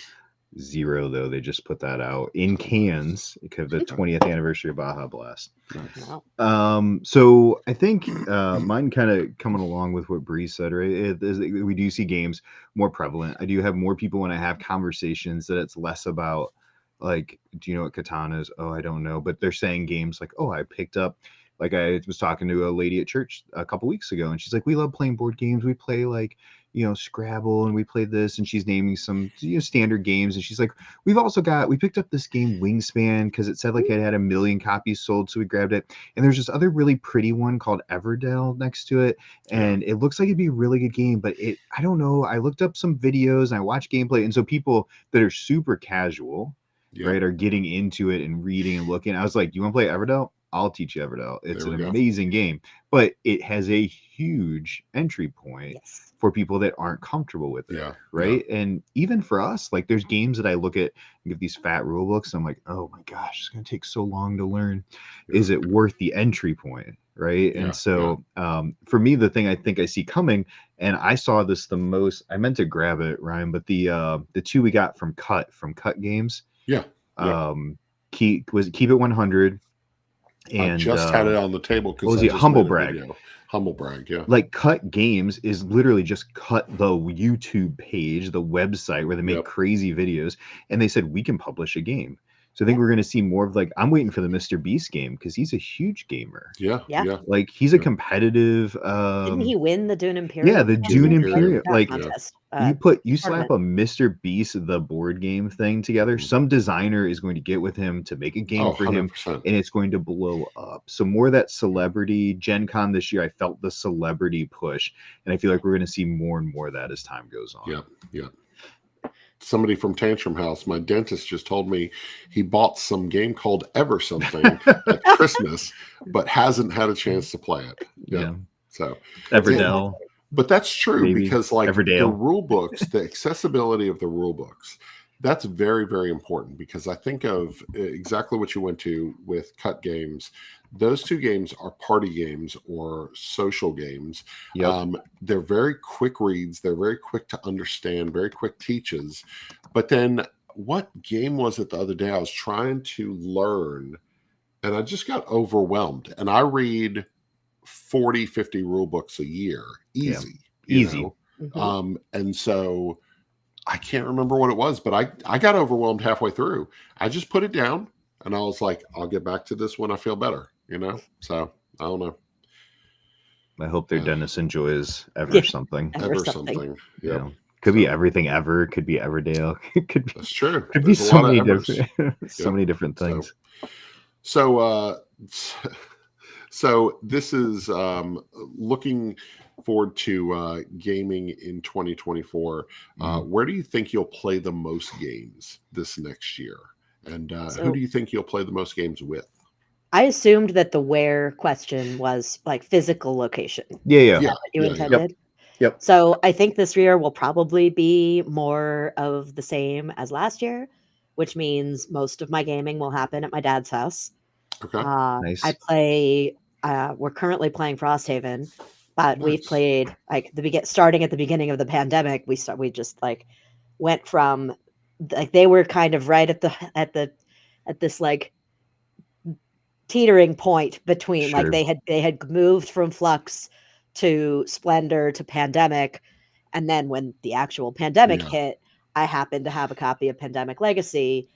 [SPEAKER 2] Zero though. They just put that out in cans because the 20th anniversary of Baja Blast.
[SPEAKER 1] Nice.
[SPEAKER 3] Wow.
[SPEAKER 2] So I think mine kind of coming along with what Bree said, right? We do see games more prevalent. I do have more people when I have conversations that it's less about like, do you know what katana is? Oh, I don't know. But they're saying games like, oh, I picked up Like I was talking to a lady at church a couple weeks ago, and she's like, "We love playing board games. We play like, Scrabble, and we play this." And she's naming some, standard games. And she's like, we picked up this game Wingspan because it said like it had 1 million copies sold, so we grabbed it. And there's this other really pretty one called Everdell next to it, and it looks like it'd be a really good game. But I don't know. I looked up some videos and I watched gameplay, and so people that are super casual, right, are getting into it and reading and looking. I was like, "You want to play Everdell? I'll teach you Everdell. It's an amazing game, but it has a huge entry point for people that aren't comfortable with it, right? And even for us, like there's games that I look at and give these fat rule books. I'm like, oh my gosh, it's going to take so long to learn. Is it worth the entry point, right? And so for me, the thing I think I see coming, and I saw this the most, I meant to grab it, Ryan, but the two we got from Cut Games. Keep It 100. And
[SPEAKER 1] I just had it on the table because
[SPEAKER 2] was it Humble Brag?
[SPEAKER 1] Humble Brag,
[SPEAKER 2] Like Cut Games is literally just cut the YouTube page, the website where they make crazy videos, and they said we can publish a game. So I think we're going to see more of like, I'm waiting for the Mr. Beast game because he's a huge gamer. Like he's a competitive.
[SPEAKER 3] Didn't he win the Dune Imperial?
[SPEAKER 2] Yeah, the Dune Imperial. Like
[SPEAKER 3] contest.
[SPEAKER 2] You slap a Mr. Beast the board game thing together. Some designer is going to get with him to make a game for
[SPEAKER 1] 100%.
[SPEAKER 2] him, and it's going to blow up. So more of that celebrity Gen Con this year. I felt the celebrity push, and I feel like we're going to see more and more of that as time goes on.
[SPEAKER 1] Yeah. Somebody from Tantrum House, my dentist, just told me he bought some game called Ever Something at Christmas, but hasn't had a chance to play it. So
[SPEAKER 2] Everdell.
[SPEAKER 1] But that's true because like
[SPEAKER 2] Everdale.
[SPEAKER 1] the rule books, the accessibility of the rule books, that's very, very important because I think of exactly what you went to with Cut Games. Those two games are party games or social games. They're very quick reads. They're very quick to understand, very quick teaches. But then what game was it the other day? I was trying to learn and I just got overwhelmed. And I read 40, 50 rule books a year. Easy. And so I can't remember what it was, but I got overwhelmed halfway through. I just put it down and I was like, I'll get back to this when I feel better, So I don't know.
[SPEAKER 2] I hope their dentist enjoys Ever Something.
[SPEAKER 1] Ever something.
[SPEAKER 2] Could be everything ever. Could be Everdale. Could be.
[SPEAKER 1] That's true.
[SPEAKER 2] Could be so many different, so many different things.
[SPEAKER 1] So this is looking forward to gaming in 2024. Where do you think you'll play the most games this next year? And who do you think you'll play the most games with?
[SPEAKER 3] I assumed that the where question was like physical location.
[SPEAKER 2] Yeah.
[SPEAKER 3] What you intended.
[SPEAKER 2] Yep.
[SPEAKER 3] So I think this year will probably be more of the same as last year, which means most of my gaming will happen at my dad's house.
[SPEAKER 1] Okay.
[SPEAKER 2] Nice.
[SPEAKER 3] I play. We're currently playing Frosthaven, but we've played like starting at the beginning of the pandemic. We just like went from like they were kind of right at this like teetering point between like they had moved from Flux to Splendor to Pandemic, and then when the actual pandemic hit, I happened to have a copy of Pandemic Legacy,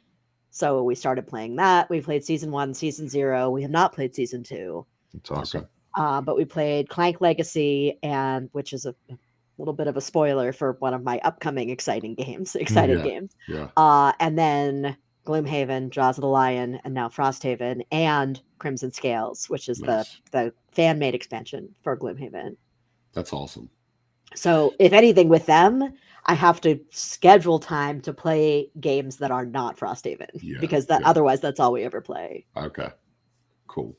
[SPEAKER 3] so we started playing that. We played season 1, season 0. We have not played season 2.
[SPEAKER 2] That's awesome.
[SPEAKER 3] But we played Clank Legacy, and which is a little bit of a spoiler for one of my upcoming exciting games. And then Gloomhaven, Jaws of the Lion, and now Frosthaven, and Crimson Scales, which is the fan-made expansion for Gloomhaven.
[SPEAKER 1] That's awesome.
[SPEAKER 3] So if anything with them, I have to schedule time to play games that are not Frosthaven because otherwise that's all we ever play.
[SPEAKER 1] Okay, cool.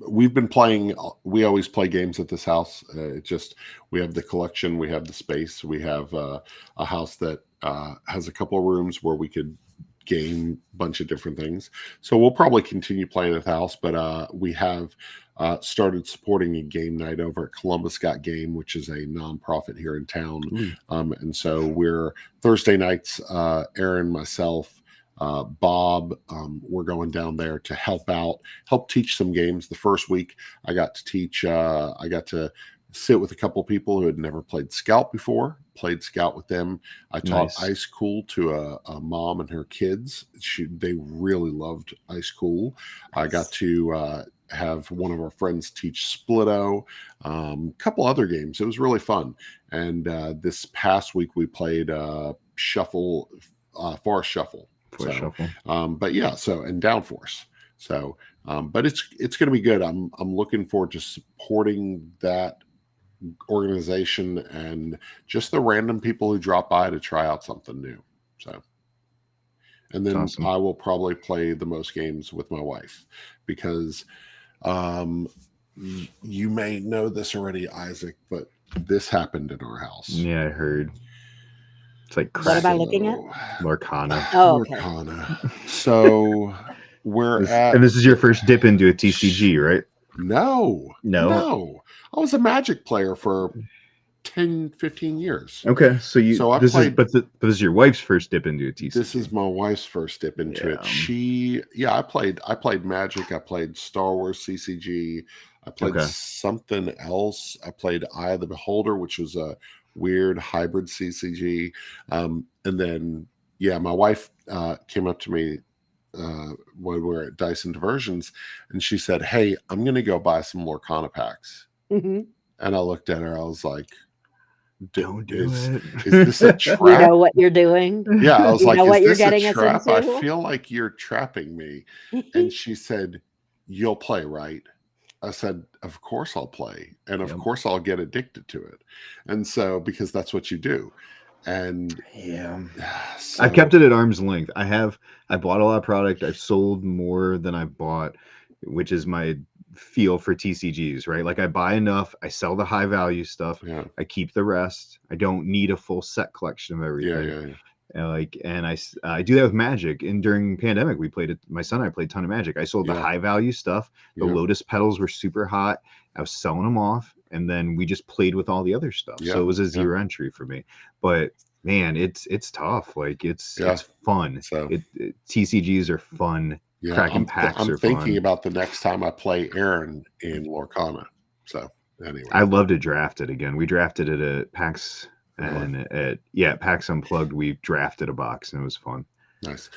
[SPEAKER 1] We've been playing. We always play games at this house. We have the collection, we have the space, we have a house that has a couple of rooms where we could game a bunch of different things. So we'll probably continue playing at the house, but we have started supporting a game night over at Columbus Got Game, which is a nonprofit here in town. And so we're Thursday nights, Aaron, myself, Bob, we're going down there to help teach some games. The first week I got to teach, I got to sit with a couple of people who had never played Scout before, played Scout with them. I taught
[SPEAKER 2] Nice.
[SPEAKER 1] Ice Cool to a mom and her kids. They really loved Ice Cool. I got to have one of our friends teach Split-O, a couple other games. It was really fun. And this past week we played Shuffle, Forest Shuffle.
[SPEAKER 2] Forest Shuffle.
[SPEAKER 1] But yeah, and Downforce. So, but it's going to be good. I'm looking forward to supporting that organization and just the random people who drop by to try out something new. So, and then
[SPEAKER 2] Awesome.
[SPEAKER 1] I will probably play the most games with my wife because you may know this already, Isaac, but this happened in our house.
[SPEAKER 2] Yeah, I heard. It's like
[SPEAKER 3] What am I looking at?
[SPEAKER 2] Lorcana.
[SPEAKER 3] Oh, okay.
[SPEAKER 1] Lorcana. So
[SPEAKER 2] and this is your first dip into a TCG, right?
[SPEAKER 1] No. I was a Magic player for 10, 15 years.
[SPEAKER 2] Okay, so this is your wife's first dip into a TCG.
[SPEAKER 1] This is my wife's first dip into it. I played Magic. I played Star Wars CCG. I played something else. I played Eye of the Beholder, which was a weird hybrid CCG. And then, my wife came up to me when we were at Dyson Diversions, and she said, "Hey, I'm going to go buy some Lorcana packs."
[SPEAKER 3] Mm-hmm.
[SPEAKER 1] And I looked at her. I was like,
[SPEAKER 2] "Don't do it.
[SPEAKER 1] Is this a trap?
[SPEAKER 3] You know what you're doing?
[SPEAKER 1] Yeah, I was like,
[SPEAKER 3] know
[SPEAKER 1] is
[SPEAKER 3] what
[SPEAKER 1] this
[SPEAKER 3] you're
[SPEAKER 1] a
[SPEAKER 3] getting us
[SPEAKER 1] trap?
[SPEAKER 3] into?
[SPEAKER 1] I feel like you're trapping me." And she said, "You'll play, right?" I said, "Of course I'll play. And of course I'll get addicted to it." And so, because that's what you do. And so,
[SPEAKER 2] I've kept it at arm's length. I bought a lot of product. I've sold more than I've bought, which is my feel for TCGs, right? Like I buy enough, I sell the high value stuff, I keep the rest. I don't need a full set collection of everything. And I do that with Magic. And during pandemic, we played it. My son and I played a ton of Magic. I sold the high value stuff. The Lotus petals were super hot. I was selling them off, and then we just played with all the other stuff. So it was a zero entry for me. But man, it's tough. Like it's fun.
[SPEAKER 1] So
[SPEAKER 2] TCGs are fun. Cracking packs are fun.
[SPEAKER 1] I'm thinking about the next time I play Aaron in Lorcana. So anyway,
[SPEAKER 2] I'd love to draft it again. We drafted it at PAX. And at PAX Unplugged, we drafted a box, and it was fun.
[SPEAKER 1] Nice.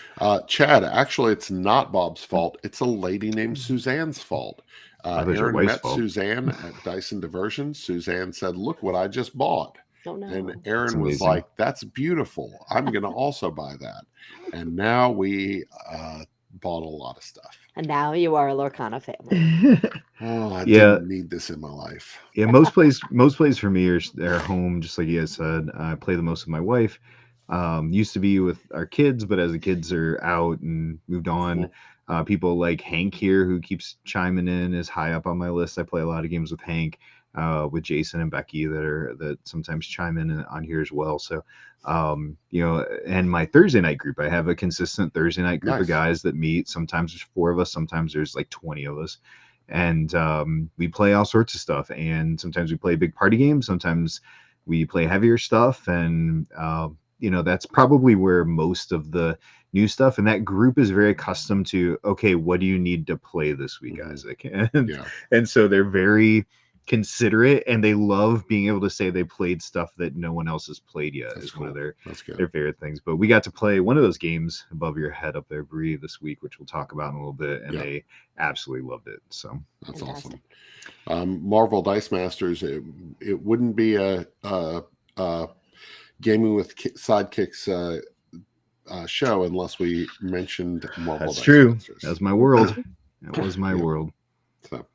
[SPEAKER 1] Chad, actually, it's not Bob's fault. It's a lady named Suzanne's fault. Aaron met Suzanne at Dyson Diversions. Suzanne said, "Look what I just bought."
[SPEAKER 3] Oh, no.
[SPEAKER 1] And Aaron was like, "That's beautiful. I'm going to also buy that." And now we bought a lot of stuff.
[SPEAKER 3] And now you are a Lorcana family.
[SPEAKER 1] Oh, I didn't need this in my life.
[SPEAKER 2] Yeah, most plays for me are home, just like you guys said. I play the most with my wife. Used to be with our kids, but as the kids are out and moved on, people like Hank here, who keeps chiming in, is high up on my list. I play a lot of games with Hank, with Jason and Becky that sometimes chime in on here as well. So, and my Thursday night group, I have a consistent Thursday night group of guys that meet. Sometimes there's 4 of us, sometimes there's like 20 of us. And we play all sorts of stuff. And sometimes we play big party games. Sometimes we play heavier stuff. And, that's probably where most of the new stuff. And that group is very accustomed to, okay, what do you need to play this week, Isaac? And so they're very considerate, and they love being able to say they played stuff that no one else has played yet. That's one of their favorite things. But we got to play one of those games above your head up there, Bree, this week, which we'll talk about in a little bit, and they absolutely loved it. So
[SPEAKER 1] that's awesome. Marvel Dice Masters, it wouldn't be a Gaming with Sidekicks show unless we mentioned Marvel Dice Masters.
[SPEAKER 2] That was my world. That was my world. So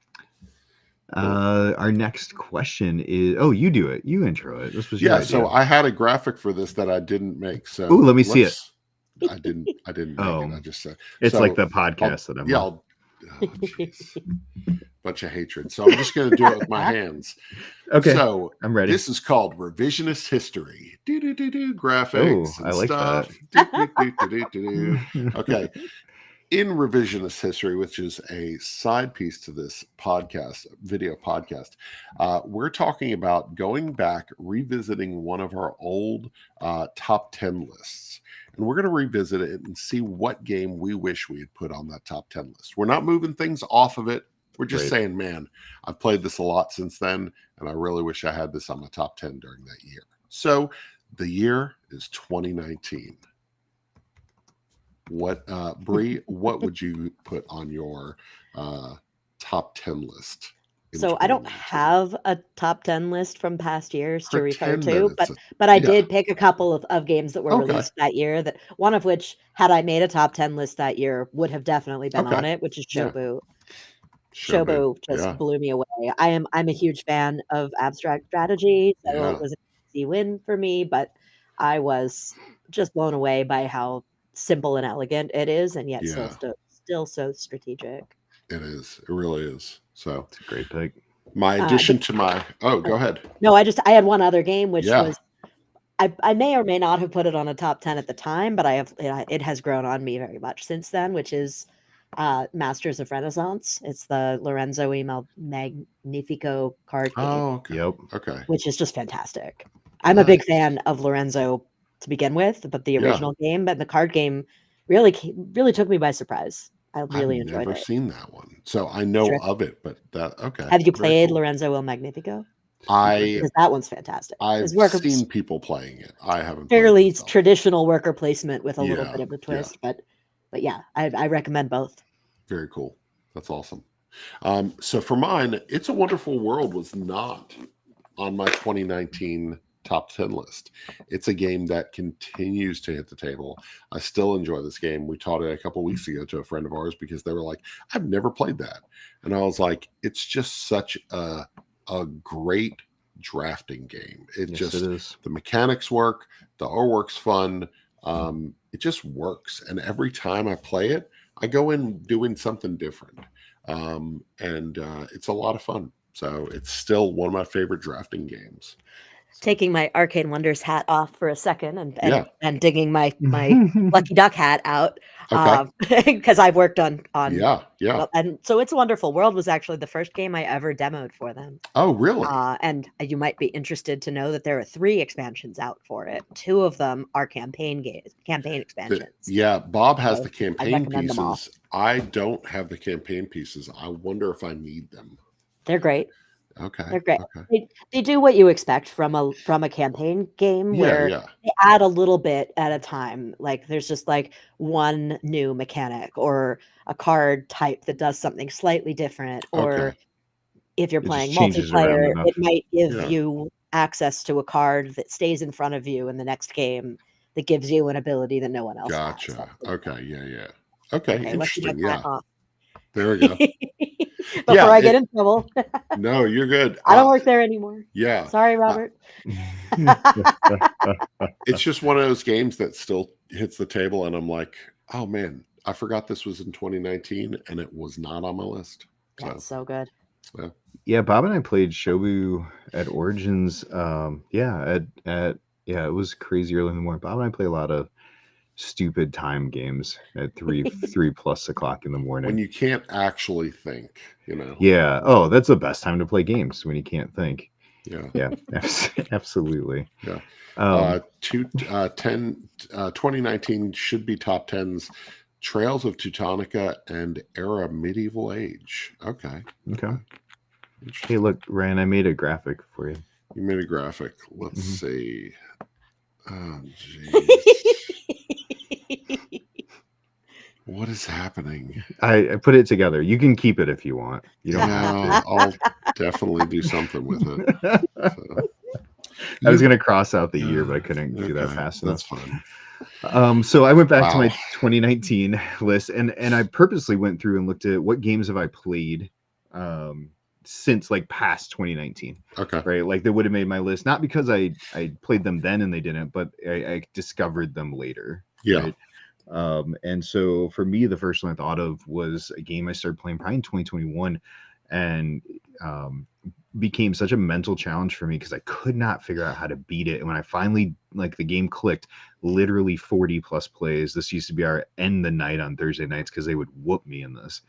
[SPEAKER 2] our next question is, you do it. You intro it. This was your idea.
[SPEAKER 1] So I had a graphic for this that I didn't make. So
[SPEAKER 2] let me see it.
[SPEAKER 1] I didn't make it. I just said
[SPEAKER 2] it's like the podcast that I'm on.
[SPEAKER 1] Bunch of hatred. So I'm just going to do it with my hands.
[SPEAKER 2] Okay.
[SPEAKER 1] So
[SPEAKER 2] I'm ready.
[SPEAKER 1] This is called revisionist history. Graphics.
[SPEAKER 2] I like
[SPEAKER 1] stuff.
[SPEAKER 2] that.
[SPEAKER 1] Okay. In revisionist history, which is a side piece to this video podcast, we're talking about going back, revisiting one of our old top 10 lists. And we're going to revisit it and see what game we wish we had put on that top 10 list. We're not moving things off of it. We're just
[SPEAKER 2] Right.
[SPEAKER 1] saying, man, I've played this a lot since then, and I really wish I had this on my top 10 during that year. So the year is 2019. What, Bree, what would you put on your top 10 list in
[SPEAKER 3] So I don't
[SPEAKER 1] 2019?
[SPEAKER 3] have a top 10 list from past years to refer
[SPEAKER 1] Pretend that
[SPEAKER 3] to,
[SPEAKER 1] it's a,
[SPEAKER 3] but I
[SPEAKER 1] yeah.
[SPEAKER 3] did pick a couple of games that were
[SPEAKER 1] Okay.
[SPEAKER 3] released that year, that one of which, had I made a top 10 list that year, would have definitely been on
[SPEAKER 1] Okay.
[SPEAKER 3] it, which is
[SPEAKER 1] Yeah.
[SPEAKER 3] Shobu.
[SPEAKER 1] Shobu.
[SPEAKER 3] just
[SPEAKER 1] Yeah.
[SPEAKER 3] blew me away. I'm a huge fan of abstract strategy, so
[SPEAKER 1] Yeah.
[SPEAKER 3] it was an easy win for me, but I was just blown away by how simple and elegant it is, and yet
[SPEAKER 1] Yeah.
[SPEAKER 3] still so strategic.
[SPEAKER 1] It is. It really is. So
[SPEAKER 2] It's a great pick.
[SPEAKER 1] my
[SPEAKER 3] The
[SPEAKER 1] addition to my, oh, go ahead.
[SPEAKER 3] No, I had one other game, which
[SPEAKER 1] Yeah.
[SPEAKER 3] was, I may or may not have put it on a top 10 at the time, but it has grown on me very much since then, which is Masters of Renaissance. It's the Lorenzo y Magnifico card game,
[SPEAKER 1] Oh, okay.
[SPEAKER 2] Yep.
[SPEAKER 1] Okay.
[SPEAKER 3] which is just fantastic. I'm a big fan of Lorenzo to begin with, but the
[SPEAKER 1] Yeah.
[SPEAKER 3] original game, but the card game really took me by surprise. I really
[SPEAKER 1] I've
[SPEAKER 3] enjoyed
[SPEAKER 1] never
[SPEAKER 3] it.
[SPEAKER 1] seen that one. So I know
[SPEAKER 3] Terrific.
[SPEAKER 1] of it, but that, okay.
[SPEAKER 3] Have you
[SPEAKER 1] Very
[SPEAKER 3] played
[SPEAKER 1] cool.
[SPEAKER 3] Lorenzo el Magnifico?
[SPEAKER 1] I,
[SPEAKER 3] Because that one's fantastic.
[SPEAKER 1] I've
[SPEAKER 3] His worker
[SPEAKER 1] seen people playing it. I haven't played it
[SPEAKER 3] fairly
[SPEAKER 1] myself.
[SPEAKER 3] traditional worker placement with a little
[SPEAKER 1] Yeah,
[SPEAKER 3] bit of a
[SPEAKER 1] yeah.
[SPEAKER 3] twist, but yeah, I recommend both.
[SPEAKER 1] Very cool. That's awesome. So for mine, It's a Wonderful World was not on my 2019 top 10 list. It's a game that continues to hit the table. I still enjoy this game. We taught it a couple weeks ago to a friend of ours because they were like, I've never played that. And I was like, it's just such a great drafting game. It
[SPEAKER 2] Yes,
[SPEAKER 1] just,
[SPEAKER 2] it is.
[SPEAKER 1] the mechanics work, the artwork's fun. It just works. And every time I play it, I go in doing something different. And it's a lot of fun. So it's still one of my favorite drafting games.
[SPEAKER 3] Taking my Arcane Wonders hat off for a second
[SPEAKER 1] Yeah.
[SPEAKER 3] and digging my Lucky Duck hat out,
[SPEAKER 1] Okay.
[SPEAKER 3] because I've worked on
[SPEAKER 1] Yeah.
[SPEAKER 3] and so It's a Wonderful World was actually the first game I ever demoed for them.
[SPEAKER 1] Oh, really?
[SPEAKER 3] And you might be interested to know that there are 3 expansions out for it. 2 of them are campaign expansions.
[SPEAKER 1] Yeah, Bob has
[SPEAKER 3] So
[SPEAKER 1] the
[SPEAKER 3] I
[SPEAKER 1] campaign
[SPEAKER 3] recommend them all.
[SPEAKER 1] pieces. I don't have the campaign pieces. I wonder if I need them.
[SPEAKER 3] They're great.
[SPEAKER 1] Okay.
[SPEAKER 3] They're great.
[SPEAKER 1] Okay.
[SPEAKER 3] They do what you expect from a campaign game, where
[SPEAKER 1] Yeah.
[SPEAKER 3] they add a little bit at a time. Like there's just like one new mechanic or a card type that does something slightly different, or
[SPEAKER 1] Okay.
[SPEAKER 3] if you're
[SPEAKER 2] It just
[SPEAKER 3] playing
[SPEAKER 2] changes around
[SPEAKER 3] multiplayer,
[SPEAKER 2] enough.
[SPEAKER 3] it might give
[SPEAKER 1] Yeah.
[SPEAKER 3] you access to a card that stays in front of you in the next game that gives you an ability that no one else has.
[SPEAKER 1] Gotcha.
[SPEAKER 3] That sort of thing.
[SPEAKER 1] Okay. Yeah. Okay.
[SPEAKER 3] Okay, Lucky Duck
[SPEAKER 1] Interesting.
[SPEAKER 3] hat
[SPEAKER 1] Yeah.
[SPEAKER 3] off.
[SPEAKER 1] There we go.
[SPEAKER 3] Before
[SPEAKER 1] Yeah,
[SPEAKER 3] I get in trouble.
[SPEAKER 1] No, you're good.
[SPEAKER 3] I don't work there anymore.
[SPEAKER 1] Yeah.
[SPEAKER 3] Sorry, Robert.
[SPEAKER 1] It's just one of those games that still hits the table, and I'm like, oh man, I forgot this was in 2019, and it was not on my list. So,
[SPEAKER 3] That's so good.
[SPEAKER 2] Yeah, Bob and I played Shobu at Origins. It was crazy early in the morning. Bob and I play a lot of stupid time games at 3+ o'clock in the morning.
[SPEAKER 1] when you can't actually think,
[SPEAKER 2] Yeah. Oh, that's the best time to play games, when you can't think.
[SPEAKER 1] Yeah.
[SPEAKER 2] Yeah, absolutely.
[SPEAKER 1] Yeah.
[SPEAKER 2] 2019
[SPEAKER 1] should be top 10s. Trails of Teutonica and Era Medieval Age. Okay.
[SPEAKER 2] Okay. Hey,
[SPEAKER 1] Interesting.
[SPEAKER 2] look, Ryan, I made a graphic for you.
[SPEAKER 1] You made a graphic. Let's
[SPEAKER 2] Mhm.
[SPEAKER 1] see. Oh, jeez. What is happening?
[SPEAKER 2] I put it together. You can keep it if you want. You don't have
[SPEAKER 1] No, I'll definitely do something with it.
[SPEAKER 2] to.
[SPEAKER 1] So.
[SPEAKER 2] I was gonna cross out the year, but I couldn't do that
[SPEAKER 1] Okay,
[SPEAKER 2] fast
[SPEAKER 1] That's
[SPEAKER 2] enough.
[SPEAKER 1] fine.
[SPEAKER 2] So I went back to my
[SPEAKER 1] Wow.
[SPEAKER 2] 2019 list, and I purposely went through and looked at what games have I played since like past 2019,
[SPEAKER 1] Okay.
[SPEAKER 2] right? Like they would have made my list, not because I played them then and they didn't, but I discovered them later.
[SPEAKER 1] Yeah.
[SPEAKER 2] Right? And so for me, the first one I thought of was a game I started playing probably in 2021, and became such a mental challenge for me because I could not figure out how to beat it. And when I finally, like, the game clicked, literally 40+ plays. This used to be our end the night on Thursday nights because they would whoop me in this.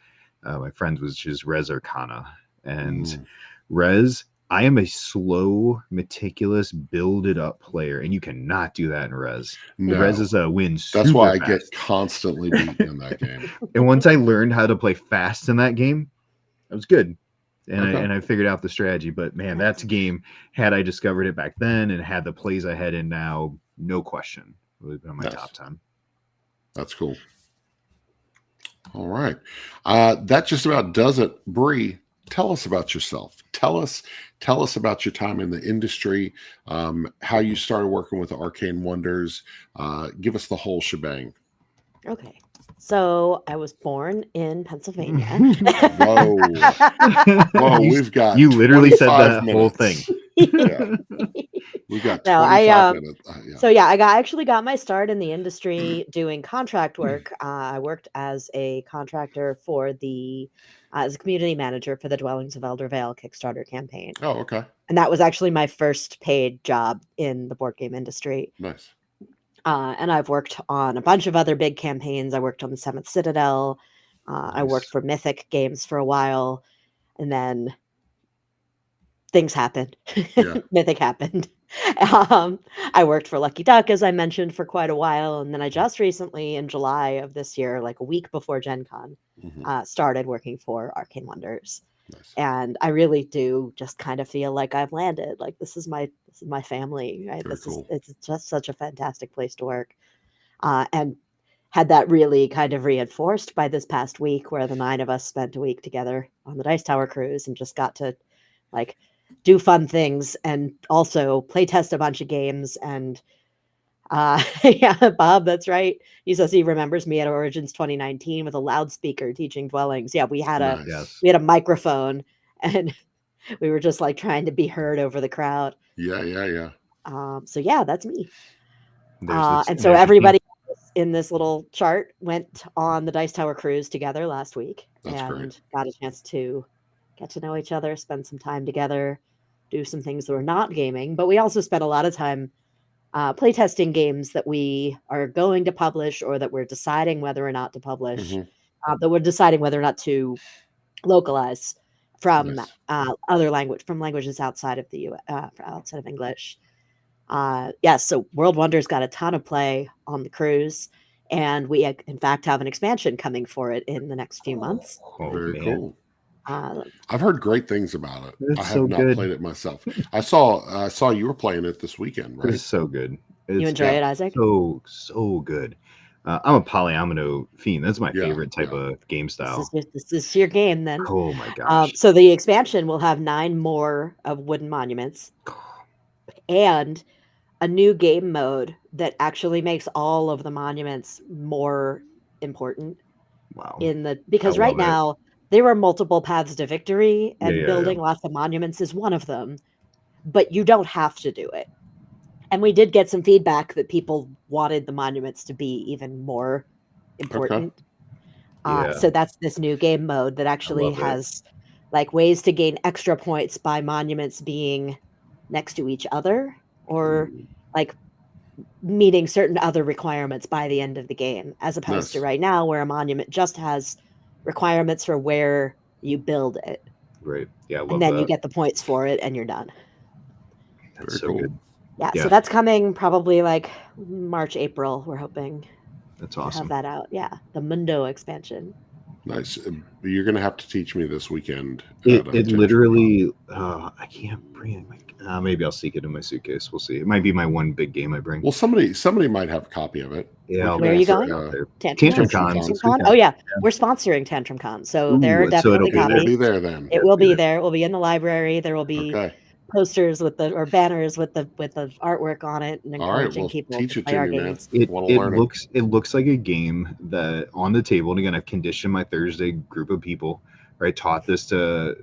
[SPEAKER 2] My friend was just Res Arcana, and Res, I am a slow, meticulous, build-it up player, and you cannot do that in Res.
[SPEAKER 1] No.
[SPEAKER 2] Res is a win.
[SPEAKER 1] That's why I
[SPEAKER 2] super
[SPEAKER 1] get
[SPEAKER 2] fast.
[SPEAKER 1] constantly beaten in that game.
[SPEAKER 2] And once I learned how to play fast in that game, It was good. And
[SPEAKER 1] Okay.
[SPEAKER 2] I figured out the strategy. But man, that's a game. Had I discovered it back then and had the plays I had in now, no question, it would have been on my
[SPEAKER 1] Yes.
[SPEAKER 2] top 10.
[SPEAKER 1] That's cool. All right. That just about does it. Bree, tell us about yourself. Tell us about your time in the industry, how you started working with Arcane Wonders. Give us the whole shebang.
[SPEAKER 3] Okay. So I was born in Pennsylvania.
[SPEAKER 1] Whoa. Whoa, we've got
[SPEAKER 2] you literally said
[SPEAKER 1] 25
[SPEAKER 2] the whole thing.
[SPEAKER 1] minutes. Yeah. We've got
[SPEAKER 3] No,
[SPEAKER 1] 25 minutes. Yeah.
[SPEAKER 3] So yeah, I actually got my start in the industry doing contract work. I worked as a contractor for as a community manager for the Dwellings of Elder Vale Kickstarter campaign.
[SPEAKER 1] Oh, okay.
[SPEAKER 3] And that was actually my first paid job in the board game industry.
[SPEAKER 1] Nice.
[SPEAKER 3] And I've worked on a bunch of other big campaigns. I worked on the Seventh Citadel. I worked for Mythic Games for a while, and then things happened.
[SPEAKER 1] Yeah.
[SPEAKER 3] Mythic happened. I worked for Lucky Duck, as I mentioned, for quite a while, and then I just recently, in July of this year, like a week before Gen Con, started working for Arcane Wonders.
[SPEAKER 1] Nice.
[SPEAKER 3] And I really do just kind of feel like I've landed. Like this is my family, right?
[SPEAKER 1] Very cool.
[SPEAKER 3] It's just such a fantastic place to work. And had that really kind of reinforced by this past week where the 9 of us spent a week together on the Dice Tower cruise and just got to like do fun things and also play test a bunch of games. And yeah, Bob, that's right. He says he remembers me at Origins 2019 with a loudspeaker teaching Dwellings. Yeah, we had a microphone and we were just like trying to be heard over the crowd.
[SPEAKER 1] Yeah.
[SPEAKER 3] So yeah, that's me. And so everybody in this little chart went on the Dice Tower cruise together last week.
[SPEAKER 1] That's
[SPEAKER 3] and
[SPEAKER 1] great.
[SPEAKER 3] Got a chance to get to know each other, spend some time together, do some things that were not gaming. But we also spent a lot of time playtesting games that we are going to publish or that we're deciding whether or not to publish, that we're deciding whether or not to localize from from languages outside of the outside of English. So World Wonders got a ton of play on the cruise, and we in fact have an expansion coming for it in the next few months.
[SPEAKER 1] Very cool. I've heard great things about it. I have not played it myself. I saw you were playing it this weekend, right?
[SPEAKER 2] It's so good.
[SPEAKER 3] You enjoy it, Isaac?
[SPEAKER 2] So good. I'm a polyomino fiend. That's my favorite type of game style.
[SPEAKER 3] This is your game then.
[SPEAKER 2] Oh my gosh.
[SPEAKER 3] So the expansion will have 9 more of wooden monuments and a new game mode that actually makes all of the monuments more important.
[SPEAKER 2] Wow.
[SPEAKER 3] Because right now there are multiple paths to victory, and building lots of monuments is one of them, but you don't have to do it. And we did get some feedback that people wanted the monuments to be even more important. So that's this new game mode that actually has like ways to gain extra points by monuments being next to each other or like meeting certain other requirements by the end of the game, as opposed to right now where a monument just has requirements for where you build it.
[SPEAKER 2] Right. Yeah.
[SPEAKER 3] And then you get the points for it and you're done.
[SPEAKER 2] That's so good.
[SPEAKER 3] Yeah. So that's coming probably like March, April. We're hoping.
[SPEAKER 2] That's awesome.
[SPEAKER 3] Have that out. Yeah. The Mundo expansion.
[SPEAKER 1] Nice. You're going to have to teach me this weekend.
[SPEAKER 2] It literally, I can't bring it. Maybe I'll sneak it in my suitcase. We'll see. It might be my one big game I bring.
[SPEAKER 1] Well, somebody might have a copy of it.
[SPEAKER 2] Yeah.
[SPEAKER 3] Where are you going?
[SPEAKER 2] Tantrum Con.
[SPEAKER 3] Oh yeah, we're sponsoring Tantrum Con, so there are definitely copies.
[SPEAKER 1] It'll be there then.
[SPEAKER 3] It will be there. It will be in the library. There will be posters with banners with the artwork on it, and encouraging people to play our games.
[SPEAKER 2] It looks like a game that on the table. And again, I've conditioned my Thursday group of people. Right, taught this to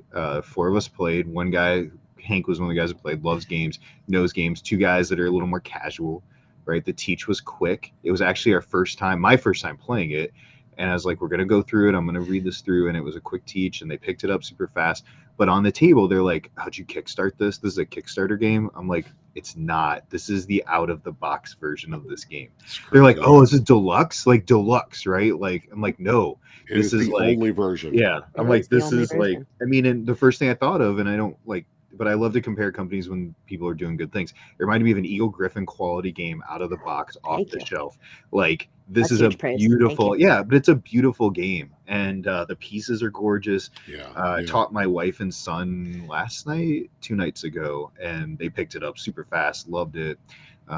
[SPEAKER 2] 4 of us played. One guy, Hank, was one of the guys that played, loves games, knows games. 2 guys that are a little more casual. Right, the teach was quick. It was actually my first time playing it. And I was like, we're going to go through it. I'm going to read this through. And it was a quick teach, and they picked it up super fast. But on the table, they're like, how'd you kickstart this? This is a Kickstarter game. I'm like, it's not. This is the out-of-the-box version of this game. They're like, oh, is it deluxe? Like deluxe, right? Like, I'm like, no.
[SPEAKER 1] This is the only version.
[SPEAKER 2] Yeah. I'm like, this is like, I mean, and the first thing I thought of, and I don't like, but I love to compare companies when people are doing good things. It reminded me of an Eagle Griffin quality game out of the box, off the shelf. Like, this
[SPEAKER 3] That's
[SPEAKER 2] is a
[SPEAKER 3] huge praise. Thank
[SPEAKER 2] beautiful,
[SPEAKER 3] you.
[SPEAKER 2] yeah, but it's a beautiful game, and the pieces are gorgeous. I
[SPEAKER 1] Yeah.
[SPEAKER 2] taught my wife and son last night, 2 nights ago, and they picked it up super fast, loved it.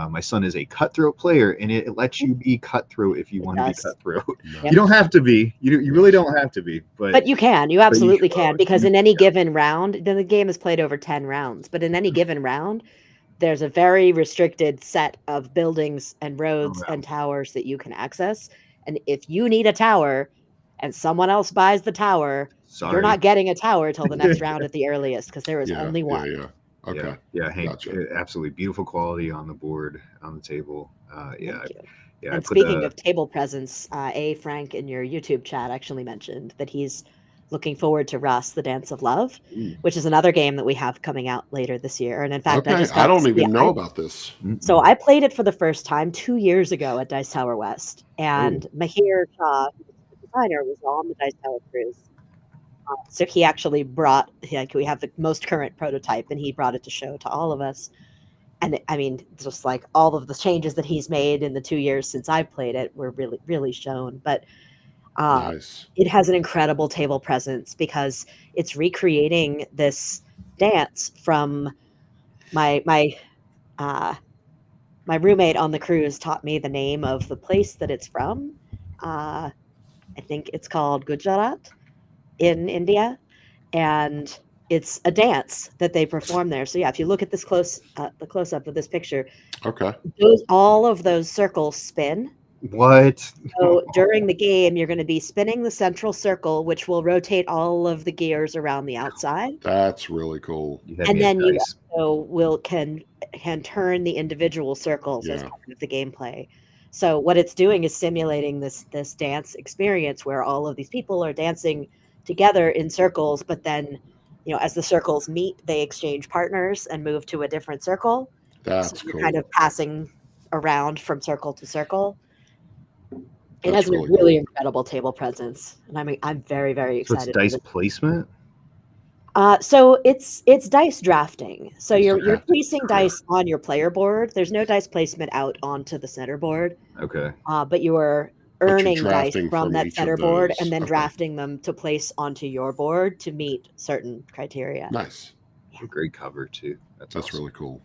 [SPEAKER 2] My son is a cutthroat player, and it lets you be cutthroat if you
[SPEAKER 3] It
[SPEAKER 2] want to be
[SPEAKER 3] does.
[SPEAKER 2] cutthroat.
[SPEAKER 3] Yep.
[SPEAKER 2] You don't have to be. You really
[SPEAKER 1] Nice.
[SPEAKER 2] don't have to be,
[SPEAKER 3] But you can. You
[SPEAKER 2] you
[SPEAKER 3] absolutely
[SPEAKER 2] should.
[SPEAKER 3] can, because in any given round, then the game is played over 10 rounds, but in any given round, there's a very restricted set of buildings and roads
[SPEAKER 2] yeah.
[SPEAKER 3] and towers that you can access. And if you need a tower and someone else buys the tower, you're
[SPEAKER 2] Sorry.
[SPEAKER 3] not getting a tower till the next round at the earliest, because there is
[SPEAKER 1] Yeah.
[SPEAKER 3] only one.
[SPEAKER 1] Yeah. Okay.
[SPEAKER 2] Yeah, Hank,
[SPEAKER 1] Gotcha.
[SPEAKER 2] absolutely beautiful quality on the board, on the table.
[SPEAKER 3] Thank you.
[SPEAKER 2] I
[SPEAKER 3] And
[SPEAKER 2] put
[SPEAKER 3] speaking of table presence, Frank in your YouTube chat actually mentioned that he's looking forward to Rust, The Dance of Love, which is another game that we have coming out later this year. And in fact, I
[SPEAKER 1] Okay.
[SPEAKER 3] just
[SPEAKER 1] I
[SPEAKER 3] got to
[SPEAKER 1] don't
[SPEAKER 3] see
[SPEAKER 1] even
[SPEAKER 3] it.
[SPEAKER 1] know about this.
[SPEAKER 3] So I played it for the first time 2 years ago at Dice Tower West, and Mahir Shah, who's the designer, was on the Dice Tower cruise. So he actually brought, like, we have the most current prototype, and he brought it to show to all of us. And I mean, just like all of the changes that he's made in the 2 years since I've played it were really, really shown. But
[SPEAKER 1] Nice.
[SPEAKER 3] it has an incredible table presence because it's recreating this dance from my my roommate on the cruise taught me the name of the place that it's from. I think it's called Gujarat in India, and it's a dance that they perform there. So yeah, if you look at this the close up of this picture,
[SPEAKER 1] Okay.
[SPEAKER 3] all of those circles spin.
[SPEAKER 2] What?
[SPEAKER 3] So during the game, you're going to be spinning the central circle, which will rotate all of the gears around the outside.
[SPEAKER 1] That's really cool.
[SPEAKER 3] And then you also can turn the individual circles as
[SPEAKER 1] Yeah.
[SPEAKER 3] part of the gameplay. So what it's doing is simulating this dance experience where all of these people are dancing together in circles, but then, as the circles meet, they exchange partners and move to a different circle. So
[SPEAKER 1] That's
[SPEAKER 3] you're
[SPEAKER 1] cool.
[SPEAKER 3] kind of passing around from circle to circle. It
[SPEAKER 1] That's
[SPEAKER 3] has a
[SPEAKER 1] really
[SPEAKER 3] really
[SPEAKER 1] cool.
[SPEAKER 3] incredible table presence, and I'm very, very
[SPEAKER 2] So it's
[SPEAKER 3] excited for
[SPEAKER 2] dice
[SPEAKER 3] this.
[SPEAKER 2] placement?
[SPEAKER 3] So it's dice drafting. So you're
[SPEAKER 1] drafting,
[SPEAKER 3] placing
[SPEAKER 1] okay.
[SPEAKER 3] dice on your player board. There's no dice placement out onto the center board,
[SPEAKER 2] Okay.
[SPEAKER 3] but you are
[SPEAKER 1] But you're
[SPEAKER 3] earning dice
[SPEAKER 1] drafting
[SPEAKER 3] from
[SPEAKER 1] from
[SPEAKER 3] that
[SPEAKER 1] each
[SPEAKER 3] center
[SPEAKER 1] of
[SPEAKER 3] board
[SPEAKER 1] those.
[SPEAKER 3] and then
[SPEAKER 1] Okay.
[SPEAKER 3] drafting them to place onto your board to meet certain criteria.
[SPEAKER 1] Nice.
[SPEAKER 2] Great cover too. That's awesome.
[SPEAKER 1] Really cool.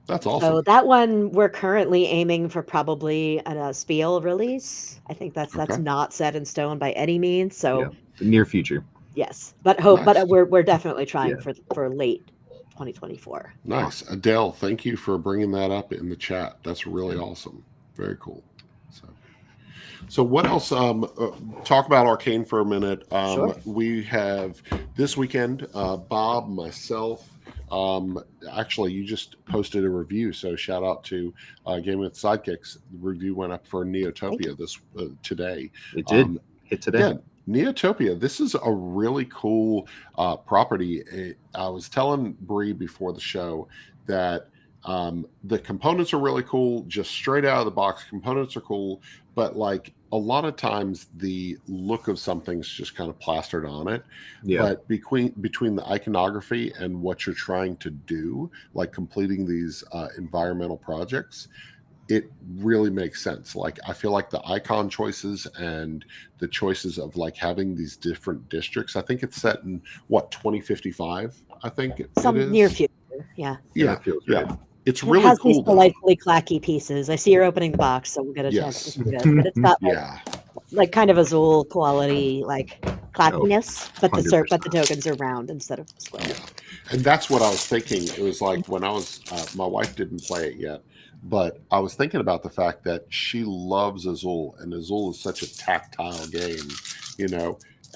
[SPEAKER 1] That's
[SPEAKER 3] So
[SPEAKER 1] awesome.
[SPEAKER 3] that one we're currently aiming for probably a Spiel release. I think that's not set in stone by any means. So
[SPEAKER 2] the near future.
[SPEAKER 3] Yes, but we're definitely trying for late 2024.
[SPEAKER 1] Nice. Adele, thank you for bringing that up in the chat. That's really awesome. Very cool. So what else? Talk about Arcane for a minute.
[SPEAKER 3] Sure.
[SPEAKER 1] We have this weekend, Bob, myself. Actually, you just posted a review, so shout out to Game with Sidekicks. The review went up for Neotopia today.
[SPEAKER 2] It did hit today.
[SPEAKER 1] Yeah, Neotopia. This is a really cool property. I was telling Bree before the show that the components are really cool. Just straight out of the box, components are cool. But like a lot of times, the look of something's just kind of plastered on it.
[SPEAKER 2] Yeah.
[SPEAKER 1] But between the iconography and what you're trying to do, like completing these environmental projects, it really makes sense. Like I feel like the icon choices and the choices of like having these different districts. I think it's set in 2055. I think
[SPEAKER 3] some
[SPEAKER 1] it is
[SPEAKER 3] near future. Yeah.
[SPEAKER 1] Yeah.
[SPEAKER 2] Feels right.
[SPEAKER 1] It's
[SPEAKER 3] it
[SPEAKER 1] really
[SPEAKER 3] has
[SPEAKER 1] cool.
[SPEAKER 3] These delightfully clacky pieces. I see you're opening the box, so we'll get a chance to see this. But it's got like kind of Azul quality, like clackiness, but the tokens are round instead of square.
[SPEAKER 1] Yeah. And that's what I was thinking. It was like when I was my wife didn't play it yet, but I was thinking about the fact that she loves Azul, and Azul is such a tactile game,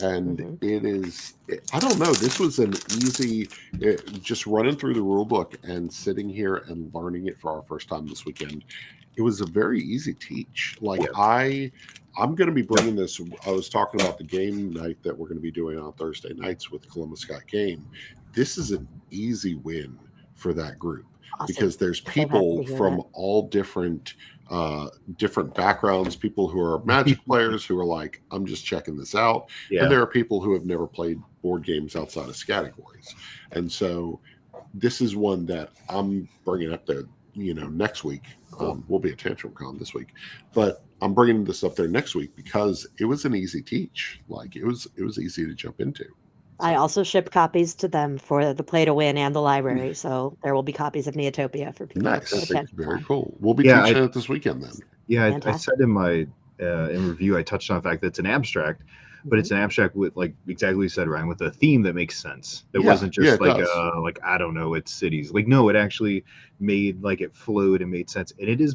[SPEAKER 1] and it is, I don't know, this was an easy, just running through the rule book and sitting here and learning it for our first time this weekend. It was a very easy teach. Like I'm going to be bringing this. I was talking about the game night that we're going to be doing on Thursday nights with Columbus Scott Game. This is an easy win for that group. Awesome. Because there's people from all different backgrounds, people who are Magic players who are like, I'm just checking this out. Yeah. And there are people who have never played board games outside of categories. And so this is one that I'm bringing up there. next week.
[SPEAKER 2] Cool.
[SPEAKER 1] We'll be at Tantrum Con this week, but I'm bringing this up there next week because it was an easy teach. Like it was easy to jump into.
[SPEAKER 3] I also shipped copies to them for the Play to Win and the library, so there will be copies of Neotopia for people.
[SPEAKER 1] Nice,
[SPEAKER 3] to
[SPEAKER 1] very cool. We'll be
[SPEAKER 2] Yeah,
[SPEAKER 1] teaching it this weekend then.
[SPEAKER 2] Yeah, I
[SPEAKER 3] Fantastic.
[SPEAKER 2] said in my in review, I touched on the fact that it's an abstract, but it's an abstract with, like exactly what you said, Ryan, with a theme that makes sense. It wasn't just like I don't know, it's cities. Like no, it actually made like it flowed and made sense. And it is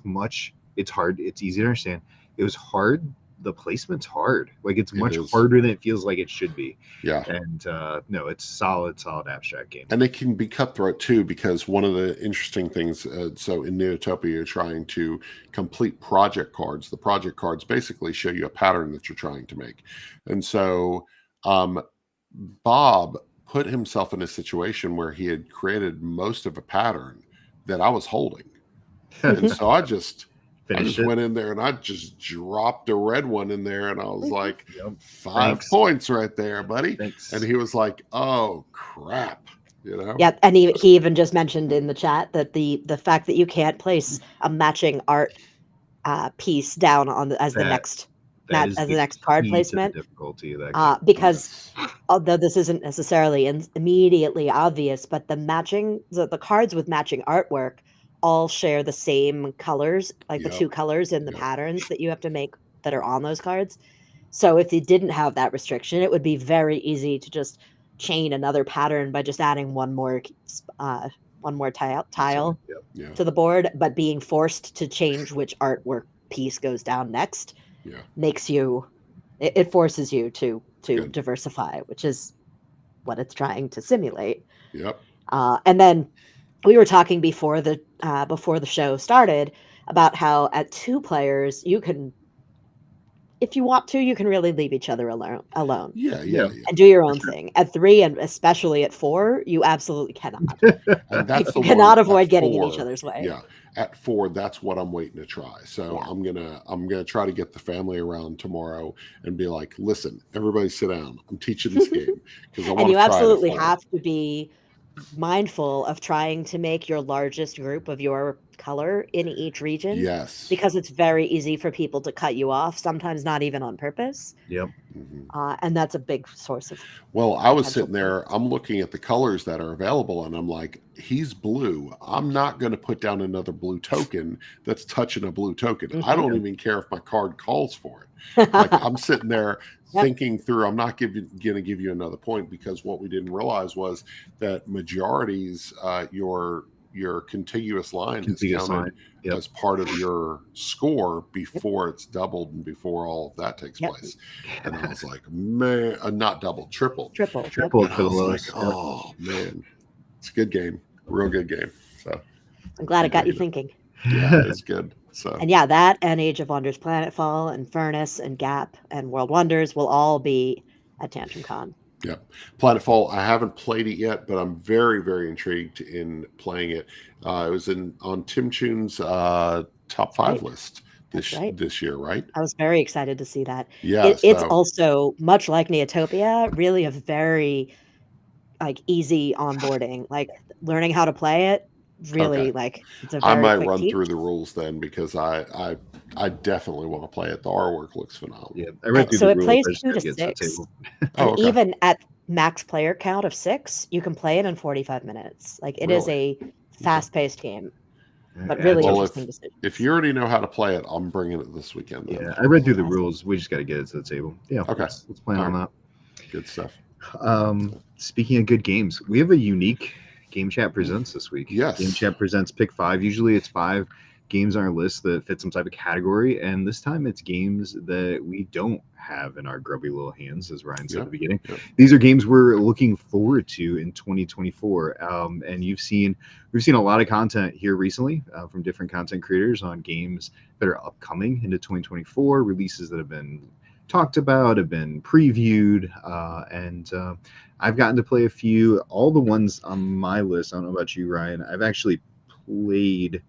[SPEAKER 2] it's hard. It's easy to understand. It was hard. The placement's hard. Like it's much harder than it feels like it should be.
[SPEAKER 1] Yeah.
[SPEAKER 2] And no, it's solid abstract game.
[SPEAKER 1] And it can be cutthroat too, because one of the interesting things, so in Neotopia, you're trying to complete project cards. The project cards basically show you a pattern that you're trying to make. And so Bob put himself in a situation where he had created most of a pattern that I was holding. And so I just went in there and I just dropped a red one in there, and I was like, 5 points right there, buddy.
[SPEAKER 2] Thanks.
[SPEAKER 1] And he was like, oh crap,
[SPEAKER 3] Yeah, and he even just mentioned in the chat that the fact that you can't place a matching art piece down on as the next card placement,
[SPEAKER 2] difficulty of that
[SPEAKER 3] because although this isn't necessarily immediately obvious, but the cards with matching artwork all share the same colors, like the 2 colors in the patterns that you have to make that are on those cards. So if you didn't have that restriction, it would be very easy to just chain another pattern by just adding one more tile to the board, but being forced to change which artwork piece goes down next makes you, it forces you to diversify, which is what it's trying to simulate. And then we were talking before the show started about how at 2 players you can, if you want to, you can really leave each other alone. And do your own thing. At 3 and especially at 4, you absolutely cannot.
[SPEAKER 1] And that's
[SPEAKER 3] you cannot avoid getting in each other's way.
[SPEAKER 1] Yeah. At 4, that's what I'm waiting to try. So I'm gonna try to get the family around tomorrow and be like, listen, everybody sit down. I'm teaching this game because I want to try it.
[SPEAKER 3] And you absolutely have to be mindful of trying to make your largest group of your color in each region.
[SPEAKER 1] Yes.
[SPEAKER 3] Because it's very easy for people to cut you off, sometimes not even on purpose. And that's a big source of.
[SPEAKER 1] Well, I was sitting there, I'm looking at the colors that are available, and I'm like, he's blue. I'm not going to put down another blue token that's touching a blue token. I don't even care if my card calls for it. Like I'm sitting there thinking through, I'm not going to give you another point, because what we didn't realize was that majorities, your contiguous line is counted as part of your score before it's doubled and before all of that takes place. And I was like, man, not double, triple for the lowest. Like, oh man, it's a good game, real good game. So
[SPEAKER 3] I'm glad it got you thinking.
[SPEAKER 1] Yeah, it's good. So
[SPEAKER 3] and that and Age of Wonders Planetfall and Furnace and Gap and World Wonders will all be at Tantrum Con.
[SPEAKER 1] Yeah. Planetfall, I haven't played it yet, but I'm very, very intrigued in playing it. It was on Tim Choon's top 5 list this year, right?
[SPEAKER 3] I was very excited to see that.
[SPEAKER 1] Yeah.
[SPEAKER 3] It's also, much like Neotopia, really a very easy onboarding. Like learning how to play it, really it's a very
[SPEAKER 1] I might
[SPEAKER 3] quick
[SPEAKER 1] run
[SPEAKER 3] teach.
[SPEAKER 1] through the rules then, because I definitely want to play it. The artwork looks phenomenal.
[SPEAKER 2] Yeah, I read through
[SPEAKER 3] so
[SPEAKER 2] the
[SPEAKER 3] it
[SPEAKER 2] rules.
[SPEAKER 3] plays 2 to 6. And even at max player count of 6, you can play it in 45 minutes. Like it is a fast-paced game, but really interesting decision.
[SPEAKER 1] If you already know how to play it, I'm bringing it this weekend. Then.
[SPEAKER 2] Yeah, I read through the rules. We just got to get it to the table. Yeah.
[SPEAKER 1] Okay.
[SPEAKER 2] Let's plan on that.
[SPEAKER 1] Good stuff.
[SPEAKER 2] Speaking of good games, we have a unique Game Chat Presents this week.
[SPEAKER 1] Yes.
[SPEAKER 2] Game Chat Presents Pick 5. Usually it's 5 games on our list that fit some type of category, and this time it's games that we don't have in our grubby little hands, as Ryan said at the beginning. These are games we're looking forward to in 2024, and we've seen a lot of content here recently from different content creators on games that are upcoming into 2024, releases that have been talked about, have been previewed, and I've gotten to play a few. All the ones on my list, I don't know about you, Ryan, I've actually played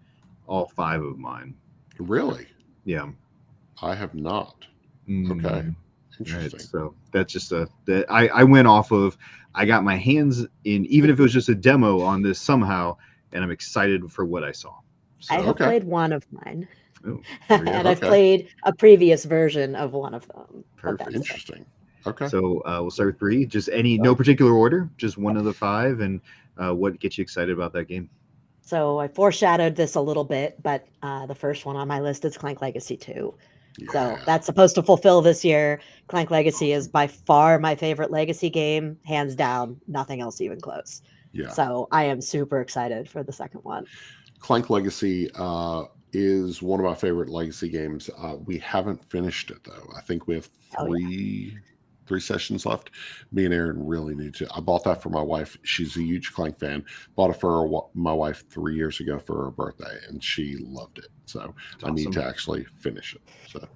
[SPEAKER 2] all 5 of mine.
[SPEAKER 1] Really?
[SPEAKER 2] Yeah.
[SPEAKER 1] I have not. Okay. Interesting.
[SPEAKER 2] Right, so that's just I went off of, I got my hands in, even if it was just a demo on this somehow, and I'm excited for what I saw.
[SPEAKER 3] I have
[SPEAKER 1] okay.
[SPEAKER 3] played one of mine,
[SPEAKER 2] Oh, there we go.
[SPEAKER 3] and I've
[SPEAKER 1] Okay.
[SPEAKER 3] played a previous version of one of them. but
[SPEAKER 2] Perfect.
[SPEAKER 3] that's it.
[SPEAKER 1] Interesting. Okay.
[SPEAKER 2] So we'll start with Bree. Just no
[SPEAKER 3] Sure.
[SPEAKER 2] particular order, just one of the five, and what gets you excited about that game?
[SPEAKER 3] So I foreshadowed this a little bit, but the first one on my list is Clank Legacy 2. So
[SPEAKER 1] Yeah.
[SPEAKER 3] that's supposed to fulfill this year. Clank Legacy is by far my favorite Legacy game, hands down, nothing else even close.
[SPEAKER 1] Yeah.
[SPEAKER 3] So I am super excited for the second one.
[SPEAKER 1] Clank Legacy is one of my favorite Legacy games. We haven't finished it though. I think we have
[SPEAKER 3] Oh, yeah.
[SPEAKER 1] three sessions left. Me and Aaron really need to. I bought that for my wife. She's a huge Clank fan. Bought it for my wife 3 years ago for her birthday, and she loved it. So I need to actually finish it. So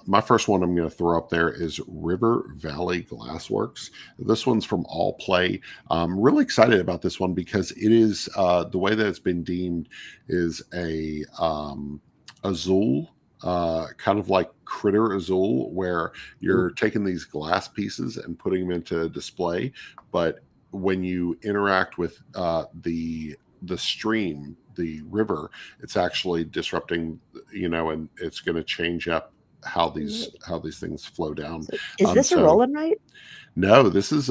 [SPEAKER 1] my first one I'm going to throw up there is River Valley Glassworks. This one's from All Play. I'm really excited about this one because it is the way that it's been deemed is a Azul, kind of like Critter Azul, where you're taking these glass pieces and putting them into a display, but when you interact with the stream, the river, it's actually disrupting, and it's going to change up how these things flow down.
[SPEAKER 3] So is this a roll and write?
[SPEAKER 1] No, this is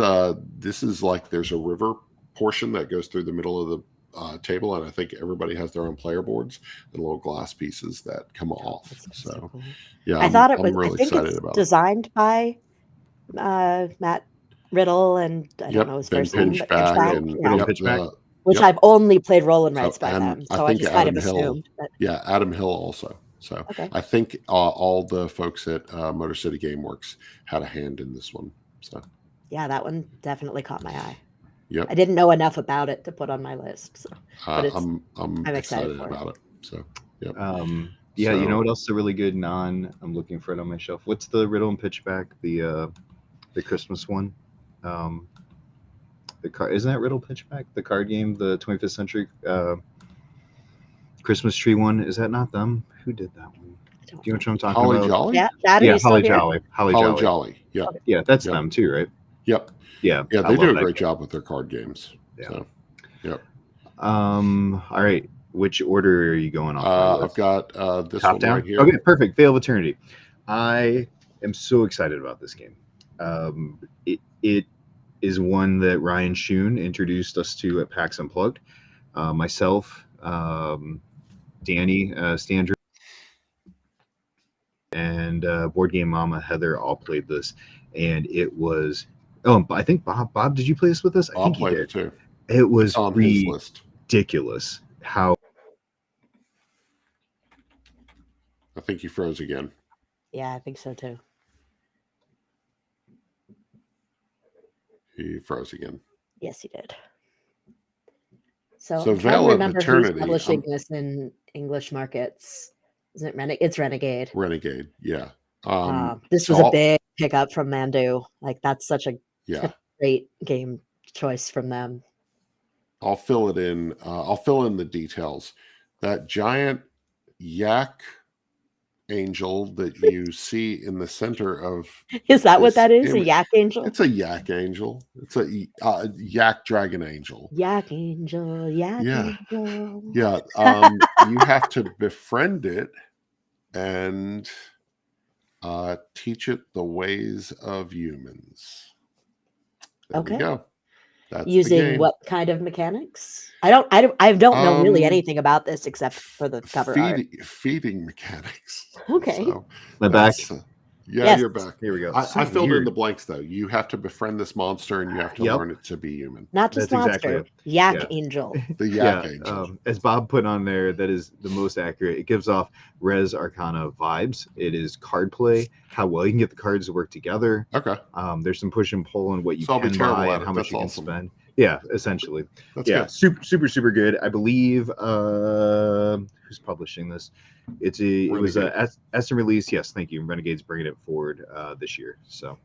[SPEAKER 1] like there's a river portion that goes through the middle of the table, and I think everybody has their own player boards and little glass pieces that come off. So
[SPEAKER 3] Cool.
[SPEAKER 1] yeah,
[SPEAKER 3] I thought it
[SPEAKER 1] I'm
[SPEAKER 3] was.
[SPEAKER 1] really
[SPEAKER 3] I think
[SPEAKER 1] excited
[SPEAKER 3] it's
[SPEAKER 1] about it.
[SPEAKER 3] designed by Matt Riddle, and I don't know his
[SPEAKER 1] Ben
[SPEAKER 3] first name, but
[SPEAKER 1] Pinchback
[SPEAKER 3] Pinchback,
[SPEAKER 1] and
[SPEAKER 2] Riddle
[SPEAKER 3] yeah.
[SPEAKER 2] Pinchback.
[SPEAKER 3] Which
[SPEAKER 1] Yep.
[SPEAKER 3] I've only played roll and writes by
[SPEAKER 1] and
[SPEAKER 3] them,
[SPEAKER 1] I
[SPEAKER 3] so I
[SPEAKER 1] think
[SPEAKER 3] just kind of
[SPEAKER 1] Adam Hill,
[SPEAKER 3] assumed. But
[SPEAKER 1] yeah, Adam Hill also. So
[SPEAKER 3] okay,
[SPEAKER 1] I think all the folks at Motor City Gameworks had a hand in this one. So
[SPEAKER 3] yeah, that one definitely caught my eye.
[SPEAKER 1] yep,
[SPEAKER 3] I didn't know enough about it to put on my list, so, but it's
[SPEAKER 1] I'm
[SPEAKER 3] excited
[SPEAKER 1] excited
[SPEAKER 3] for
[SPEAKER 1] about it. So yep.
[SPEAKER 2] Yeah, you
[SPEAKER 1] So-
[SPEAKER 2] know what else is a really good non? I'm looking for it on my shelf. What's the Riddle and Pitchback? The Christmas one. The card isn't that Riddle Pitchback? The card game, the 25th century Christmas tree one. Is that not them? Who did that one? Do you know what I'm talking
[SPEAKER 1] Holly
[SPEAKER 2] about?
[SPEAKER 1] Jolly?
[SPEAKER 3] Yeah, Chad, are
[SPEAKER 2] Yeah,
[SPEAKER 3] you still
[SPEAKER 2] Holly
[SPEAKER 3] here?
[SPEAKER 2] Jolly. Holly
[SPEAKER 1] Holly
[SPEAKER 2] Jolly.
[SPEAKER 1] Jolly. Yep.
[SPEAKER 3] Okay.
[SPEAKER 2] Yeah, that's
[SPEAKER 1] Yep.
[SPEAKER 2] them too, right?
[SPEAKER 1] Yep.
[SPEAKER 2] Yeah.
[SPEAKER 1] Yeah,
[SPEAKER 2] I
[SPEAKER 1] they do
[SPEAKER 2] love
[SPEAKER 1] a
[SPEAKER 2] that
[SPEAKER 1] great
[SPEAKER 2] game.
[SPEAKER 1] job with their card games.
[SPEAKER 2] Yeah.
[SPEAKER 1] So yep.
[SPEAKER 2] All right. Which order are you going off? My list?
[SPEAKER 1] I've got this
[SPEAKER 2] Top
[SPEAKER 1] one
[SPEAKER 2] down.
[SPEAKER 1] right here.
[SPEAKER 2] Okay, perfect. Veil of Eternity. I am so excited about this game. It is one that Ryan Schoon introduced us to at PAX Unplugged. Myself, Danny, Standard, and Board Game Mama Heather all played this, and it was. Oh, I think Bob. Bob, did you play this with us? I
[SPEAKER 1] I'll
[SPEAKER 2] think
[SPEAKER 1] play
[SPEAKER 2] you
[SPEAKER 1] it
[SPEAKER 2] did.
[SPEAKER 1] too.
[SPEAKER 2] It was
[SPEAKER 1] It's on his list.
[SPEAKER 2] ridiculous how.
[SPEAKER 1] I think he froze again.
[SPEAKER 3] Yeah, I think so too.
[SPEAKER 1] He froze again.
[SPEAKER 3] Yes, he did. So I'm trying
[SPEAKER 1] Veil
[SPEAKER 3] to
[SPEAKER 1] of
[SPEAKER 3] remember who's
[SPEAKER 1] Eternity.
[SPEAKER 3] publishing this in English markets. Isn't it Renegade? It's Renegade.
[SPEAKER 1] Renegade. Yeah.
[SPEAKER 3] This was a big pickup from Mandu. Like that's such a great game choice from them.
[SPEAKER 1] I'll fill it in. I'll fill in the details. That giant yak angel that you see in the center of
[SPEAKER 3] Is that what that is?
[SPEAKER 1] image.
[SPEAKER 3] A yak angel?
[SPEAKER 1] It's a yak angel. It's a yak dragon angel.
[SPEAKER 3] Yak angel. Yak angel.
[SPEAKER 1] Yeah. You have to befriend it and teach it the ways of humans. There we go. That's
[SPEAKER 3] using what kind of mechanics? I don't know really anything about this except for the cover art.
[SPEAKER 1] Feeding mechanics.
[SPEAKER 3] Okay.
[SPEAKER 1] So
[SPEAKER 2] My back.
[SPEAKER 3] Yes.
[SPEAKER 1] You're back.
[SPEAKER 2] Here we go.
[SPEAKER 1] I filled in the blanks though. You have to befriend this monster and you have to learn it to be human.
[SPEAKER 3] Not just
[SPEAKER 2] That's
[SPEAKER 3] monster.
[SPEAKER 2] exactly
[SPEAKER 3] Yak angel.
[SPEAKER 1] The yak angel.
[SPEAKER 2] As Bob put on there, that is the most accurate. It gives off Res Arcana vibes. It is card play, how well you can get the cards to work together.
[SPEAKER 1] Okay.
[SPEAKER 2] There's some push and pull in what you
[SPEAKER 1] So
[SPEAKER 2] can buy and how much you can spend. Yeah, essentially.
[SPEAKER 1] That's
[SPEAKER 2] good. super good. I believe who's publishing this? It was a Eston release. Yes, thank you. Renegade's bringing it forward this year. So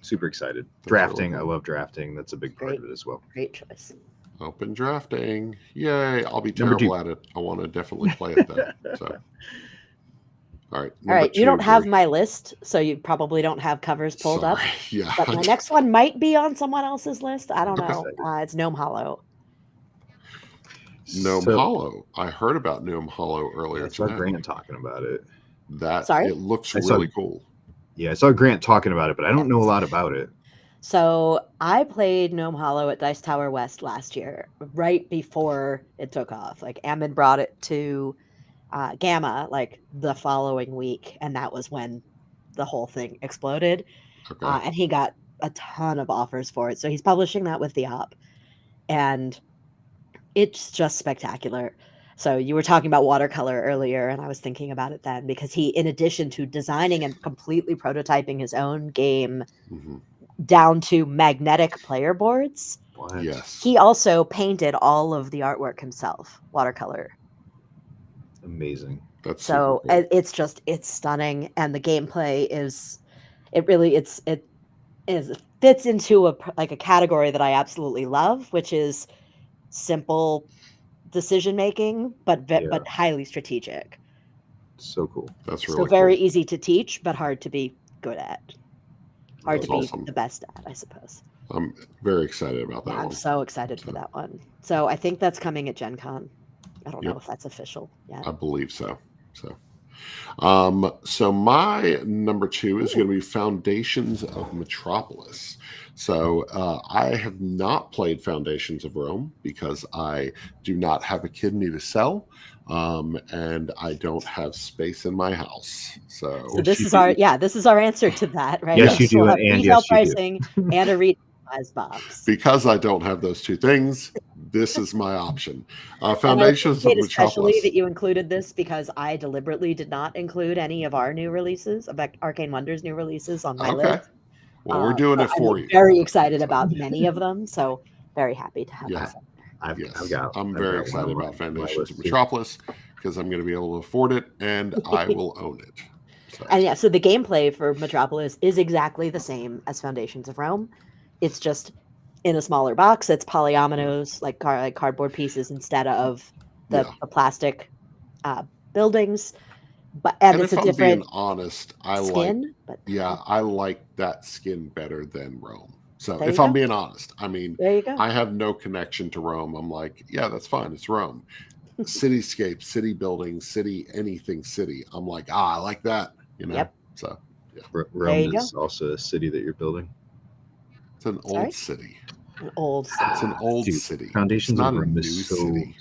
[SPEAKER 2] super excited. Drafting. Really cool. I love drafting. That's a big part of it as well.
[SPEAKER 3] Great choice.
[SPEAKER 1] Open drafting. Yay. I'll be terrible at it. I want to definitely play it then. So. All right.
[SPEAKER 3] You don't have my list, so you probably don't have covers pulled up.
[SPEAKER 1] Yeah.
[SPEAKER 3] But my next one might be on someone else's list. I don't know. It's Gnome Hollow.
[SPEAKER 1] Gnome
[SPEAKER 2] So
[SPEAKER 1] Hollow. I heard about Gnome Hollow
[SPEAKER 2] yeah,
[SPEAKER 1] earlier
[SPEAKER 2] I saw
[SPEAKER 1] today.
[SPEAKER 2] Grant talking about it.
[SPEAKER 1] That
[SPEAKER 3] Sorry?
[SPEAKER 1] it looks
[SPEAKER 2] I saw-
[SPEAKER 1] really cool.
[SPEAKER 2] Yeah, I saw Grant talking about it, but I don't know a lot about it.
[SPEAKER 3] So I played Gnome Hollow at Dice Tower West last year, right before it took off. Like Ammon brought it to Gamma like the following week, and that was when the whole thing exploded.
[SPEAKER 1] Okay.
[SPEAKER 3] And he got a ton of offers for it. So he's publishing that with the op, and it's just spectacular. So you were talking about watercolor earlier, and I was thinking about it then because he, in addition to designing and completely prototyping his own game
[SPEAKER 1] Mhm.
[SPEAKER 3] down to magnetic player boards,
[SPEAKER 2] What?
[SPEAKER 1] Yes.
[SPEAKER 3] he also painted all of the artwork himself, watercolor.
[SPEAKER 2] Amazing.
[SPEAKER 1] That's
[SPEAKER 3] So
[SPEAKER 1] super cool.
[SPEAKER 3] it's stunning, and the gameplay is it fits into a category that I absolutely love, which is simple decision making, but
[SPEAKER 2] Yeah.
[SPEAKER 3] highly strategic.
[SPEAKER 2] So cool.
[SPEAKER 1] That's
[SPEAKER 3] So
[SPEAKER 1] really
[SPEAKER 3] very
[SPEAKER 1] cool.
[SPEAKER 3] easy to teach, but hard to be good at. Hard
[SPEAKER 1] That's
[SPEAKER 3] to be
[SPEAKER 1] awesome.
[SPEAKER 3] the best at, I suppose.
[SPEAKER 1] I'm very excited about that
[SPEAKER 3] Yeah, I'm
[SPEAKER 1] one.
[SPEAKER 3] so excited for that one. So I think that's coming at Gen Con. I don't know
[SPEAKER 1] Yep.
[SPEAKER 3] if that's official yet.
[SPEAKER 1] I believe so. So my number 2 is going to be Foundations of Metropolis. So I have not played Foundations of Rome because I do not have a kidney to sell, and I don't have space in my house. So
[SPEAKER 3] So this is our answer to that, right?
[SPEAKER 2] Yes, you
[SPEAKER 3] We'll
[SPEAKER 2] do,
[SPEAKER 3] have
[SPEAKER 2] and
[SPEAKER 3] retail
[SPEAKER 2] yes, you do.
[SPEAKER 3] pricing and a retail size box.
[SPEAKER 1] because I don't have those two things, this is my option.
[SPEAKER 3] And I
[SPEAKER 1] Foundations of
[SPEAKER 3] appreciate especially
[SPEAKER 1] Metropolis.
[SPEAKER 3] that you included this because I deliberately did not include any of our new releases, of Arcane Wonders new releases on my
[SPEAKER 1] Okay.
[SPEAKER 3] list.
[SPEAKER 1] Well, we're doing
[SPEAKER 3] So
[SPEAKER 1] it for
[SPEAKER 3] I'm
[SPEAKER 1] you.
[SPEAKER 3] very excited about many of them. So very happy to have
[SPEAKER 1] Yeah.
[SPEAKER 3] this.
[SPEAKER 2] I've
[SPEAKER 1] Yes,
[SPEAKER 2] got.
[SPEAKER 1] I'm
[SPEAKER 2] I've
[SPEAKER 1] very
[SPEAKER 2] got one
[SPEAKER 1] excited
[SPEAKER 2] on
[SPEAKER 1] about
[SPEAKER 2] my
[SPEAKER 1] Foundations
[SPEAKER 2] list
[SPEAKER 1] of
[SPEAKER 2] too.
[SPEAKER 1] Metropolis because I'm going to be able to afford it and I will own it. So,
[SPEAKER 3] And yeah, so the gameplay for Metropolis is exactly the same as Foundations of Rome. It's just in a smaller box. It's polyominoes, like cardboard pieces instead of the plastic buildings. And it's
[SPEAKER 1] if
[SPEAKER 3] a
[SPEAKER 1] I'm being
[SPEAKER 3] different
[SPEAKER 1] honest, I
[SPEAKER 3] skin. But
[SPEAKER 1] like that skin better than Rome. So
[SPEAKER 3] there
[SPEAKER 1] if
[SPEAKER 3] you
[SPEAKER 1] I'm
[SPEAKER 3] go.
[SPEAKER 1] being honest, I mean,
[SPEAKER 3] There you go.
[SPEAKER 1] I have no connection to Rome. I'm like, yeah, that's fine. It's Rome. Cityscape, city buildings, city, anything city. I'm like, I like that,
[SPEAKER 3] Yep.
[SPEAKER 1] So
[SPEAKER 2] Rome
[SPEAKER 3] you
[SPEAKER 2] is also a city that you're building.
[SPEAKER 1] it's an
[SPEAKER 3] Sorry?
[SPEAKER 1] old city.
[SPEAKER 3] An old city.
[SPEAKER 1] It's an old
[SPEAKER 2] Dude,
[SPEAKER 1] city.
[SPEAKER 2] Foundations
[SPEAKER 1] It's not
[SPEAKER 2] of Rome
[SPEAKER 1] a
[SPEAKER 2] is
[SPEAKER 1] new
[SPEAKER 2] so
[SPEAKER 1] city.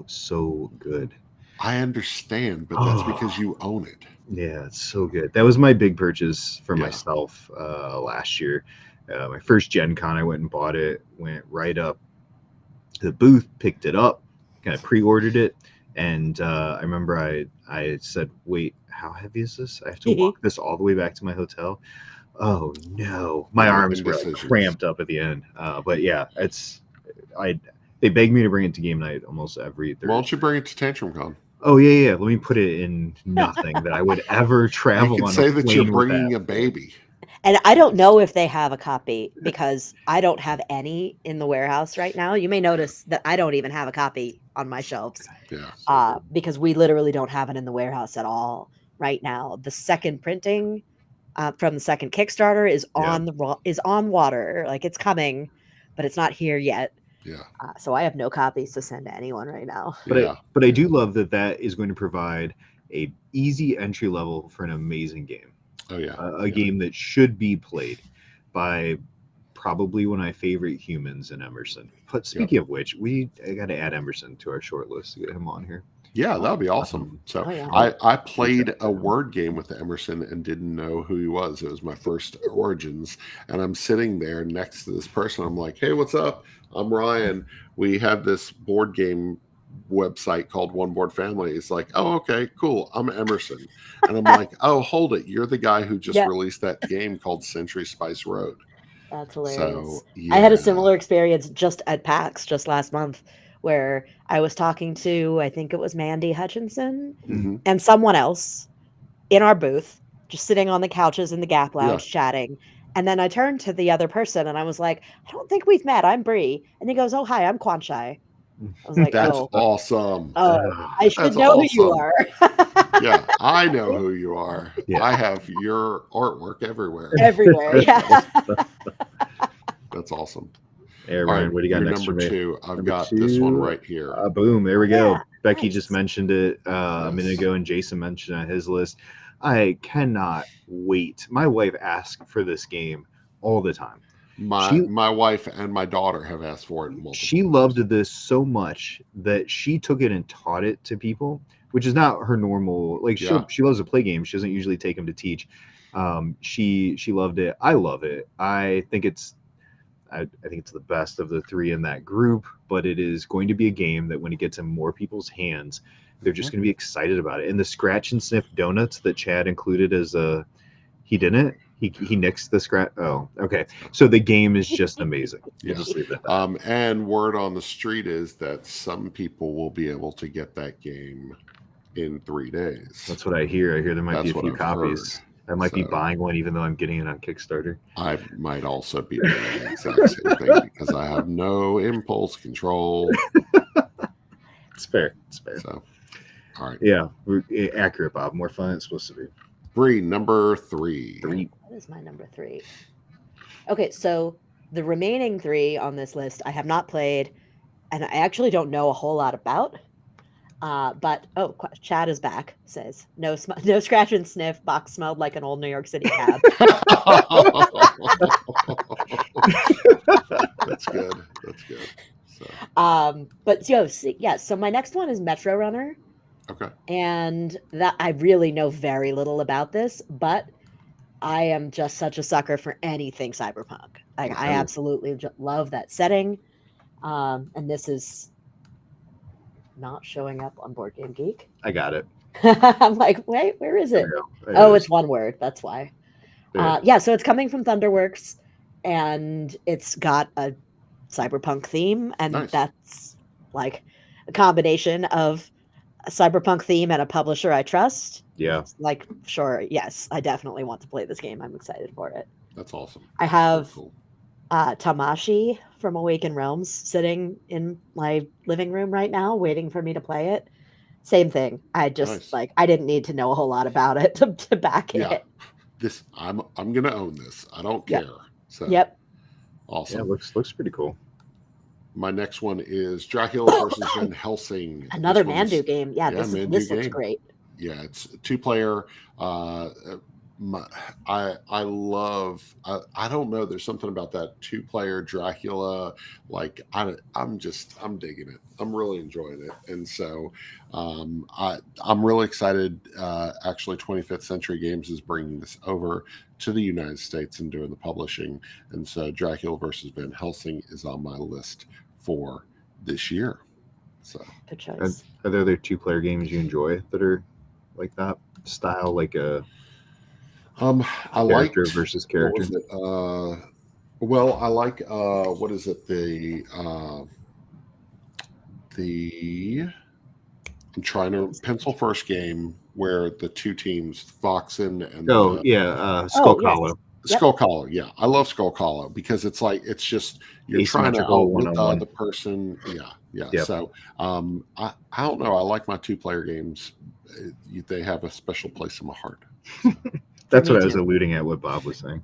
[SPEAKER 2] so good.
[SPEAKER 1] I understand, but that's because you own it.
[SPEAKER 2] Yeah, it's so good. That was my big purchase for
[SPEAKER 1] Yeah.
[SPEAKER 2] myself last year. My first Gen Con, I went and bought it, went right up to the booth, picked it up, kind of pre-ordered it. And I remember I said, wait, how heavy is this? I have to walk this all the way back to my hotel. Oh no, my arms were like cramped up at the end. But yeah, they begged me to bring it to game night almost every Thursday.
[SPEAKER 1] Why don't you bring it to Tantrum Con?
[SPEAKER 2] Oh yeah. Let me put it in nothing that I would ever travel
[SPEAKER 1] You
[SPEAKER 2] on
[SPEAKER 1] could say
[SPEAKER 2] a
[SPEAKER 1] that
[SPEAKER 2] plane
[SPEAKER 1] you're
[SPEAKER 2] with
[SPEAKER 1] bringing
[SPEAKER 2] that.
[SPEAKER 1] a baby.
[SPEAKER 3] And I don't know if they have a copy because I don't have any in the warehouse right now. You may notice that I don't even have a copy on my shelves.
[SPEAKER 1] Yeah.
[SPEAKER 3] Because we literally don't have it in the warehouse at all right now. The second printing from the second Kickstarter is on water. Like it's coming, but it's not here yet.
[SPEAKER 1] Yeah.
[SPEAKER 3] So I have no copies to send to anyone right now.
[SPEAKER 2] But I do love that is going to provide a easy entry level for an amazing game.
[SPEAKER 1] Oh yeah.
[SPEAKER 2] A game that should be played by probably one of my favorite humans in Emerson. But speaking of which, I got to add Emerson to our short list to get him on here.
[SPEAKER 1] Yeah, that'd be awesome. So I played a word game with Emerson and didn't know who he was. It was my first Origins, and I'm sitting there next to this person. I'm like, "Hey, what's up? I'm Ryan. We have this board game website called One Board Family." It's like, "Oh, okay, cool. I'm Emerson," and I'm like, "Oh, hold it. You're the guy who just released that game called Century Spice Road."
[SPEAKER 3] That's hilarious.
[SPEAKER 1] So, yeah.
[SPEAKER 3] I had a similar experience just at PAX just last month where I was talking to, I think it was Mandy Hutchinson and someone else in our booth, just sitting on the couches in the Gap Lounge chatting. And then I turned to the other person and I was like, I don't think we've met. I'm Bree. And he goes, oh, hi, I'm Quan Chai. I was like,
[SPEAKER 1] that's awesome.
[SPEAKER 3] Oh, I should know who you are.
[SPEAKER 1] Yeah, I know who you are. Yeah. I have your artwork everywhere.
[SPEAKER 3] Everywhere, yeah.
[SPEAKER 1] That's awesome.
[SPEAKER 2] Hey,
[SPEAKER 1] All
[SPEAKER 2] Ryan,
[SPEAKER 1] right,
[SPEAKER 2] what do you got
[SPEAKER 1] your
[SPEAKER 2] next for
[SPEAKER 1] number
[SPEAKER 2] me?
[SPEAKER 1] two. I've
[SPEAKER 2] Number
[SPEAKER 1] got this one
[SPEAKER 2] two,
[SPEAKER 1] right here.
[SPEAKER 2] Boom, there we go.
[SPEAKER 3] Yeah,
[SPEAKER 2] Becky just
[SPEAKER 3] nice.
[SPEAKER 2] mentioned it a minute
[SPEAKER 1] Yes.
[SPEAKER 2] ago, and Jason mentioned it on his list. I cannot wait. My wife asks for this game all the time.
[SPEAKER 1] My wife and my daughter have asked for it multiple
[SPEAKER 2] She
[SPEAKER 1] times.
[SPEAKER 2] loved this so much that she took it and taught it to people, which is not her normal. Like
[SPEAKER 1] Yeah.
[SPEAKER 2] she loves to play games. She doesn't usually take them to teach. She loved it. I love it. I think it's the best of the three in that group, but it is going to be a game that when it gets in more people's hands, they're just going to be excited about it. And the scratch and sniff donuts that Chad included as he didn't. He nixed the scratch. Oh, okay. So the game is just amazing.
[SPEAKER 1] Yeah.
[SPEAKER 2] We'll just leave it at that.
[SPEAKER 1] And word on the street is that some people will be able to get that game in 3 days.
[SPEAKER 2] That's what I hear. I hear there might be a
[SPEAKER 1] That's what
[SPEAKER 2] few
[SPEAKER 1] I've
[SPEAKER 2] copies.
[SPEAKER 1] heard.
[SPEAKER 2] I might be
[SPEAKER 1] So-
[SPEAKER 2] buying one even though I'm getting it on Kickstarter.
[SPEAKER 1] I might also be doing the exact same thing because I have no impulse control.
[SPEAKER 2] It's fair. It's fair.
[SPEAKER 1] So, all right.
[SPEAKER 2] Yeah, accurate, Bob. More fun than it's supposed to be.
[SPEAKER 1] Bree, number three.
[SPEAKER 3] What is my number three? Okay, so the remaining three on this list I have not played, and I actually don't know a whole lot about. But Chad is back. Says no scratch and sniff. Box smelled like an old New York City cab.
[SPEAKER 1] That's good. That's good. So,
[SPEAKER 3] But so my next one is Metro Runner.
[SPEAKER 1] okay.
[SPEAKER 3] And that I really know very little about this, but I am just such a sucker for anything cyberpunk. Like I absolutely love that setting. And this is not showing up on Board Game Geek.
[SPEAKER 2] I got it.
[SPEAKER 3] I'm like, wait, where is it?
[SPEAKER 2] There
[SPEAKER 3] It's one word. That's why. So it's coming from Thunderworks, and it's got a cyberpunk theme, and
[SPEAKER 1] Nice.
[SPEAKER 3] that's like a combination of a cyberpunk theme and a publisher I trust.
[SPEAKER 2] Yeah.
[SPEAKER 3] Like, sure, yes, I definitely want to play this game. I'm excited for it.
[SPEAKER 1] That's awesome.
[SPEAKER 3] I have
[SPEAKER 1] Very cool.
[SPEAKER 3] Tamashi from Awakened Realms sitting in my living room right now, waiting for me to play it. Same thing. I just
[SPEAKER 1] Nice.
[SPEAKER 3] I didn't need to know a whole lot about it to back
[SPEAKER 1] Yeah.
[SPEAKER 3] it.
[SPEAKER 1] This I'm gonna own this. I don't
[SPEAKER 3] Yep.
[SPEAKER 1] care. So
[SPEAKER 3] Yep.
[SPEAKER 1] awesome.
[SPEAKER 2] Yeah, looks pretty cool.
[SPEAKER 1] My next one is Dracula versus Van Helsing.
[SPEAKER 3] Another
[SPEAKER 1] This one's-
[SPEAKER 3] Mandu game. Yeah,
[SPEAKER 1] Mandu
[SPEAKER 3] this looks
[SPEAKER 1] game.
[SPEAKER 3] great.
[SPEAKER 1] Yeah, it's a 2-player. I love. I don't know. There's something about that 2-player Dracula. Like I'm digging it. I'm really enjoying it, and so I'm really excited. Actually, 25th Century Games is bringing this over to the United States and doing the publishing, and so Dracula versus Van Helsing is on my list for this year. So
[SPEAKER 3] Good choice.
[SPEAKER 2] Are there other 2-player games you enjoy that are like that style, like a
[SPEAKER 1] I like
[SPEAKER 2] character versus character?
[SPEAKER 1] What was it? Well, I like what is it? The I'm trying to pencil first game where the two teams, Foxen and
[SPEAKER 2] Skull
[SPEAKER 3] yes.
[SPEAKER 2] Hollow.
[SPEAKER 1] Skull Hollow. Yeah, I love Skull Hollow because it's like it's just you're trying to
[SPEAKER 2] Asymmetrical,
[SPEAKER 1] outwit the
[SPEAKER 2] one-on-one.
[SPEAKER 1] other person. Yeah.
[SPEAKER 2] Yep.
[SPEAKER 1] So I don't know. I like my 2-player games. They have a special place in my heart.
[SPEAKER 2] That's
[SPEAKER 3] Me
[SPEAKER 2] what I was
[SPEAKER 3] too.
[SPEAKER 2] alluding at. What Bob was saying.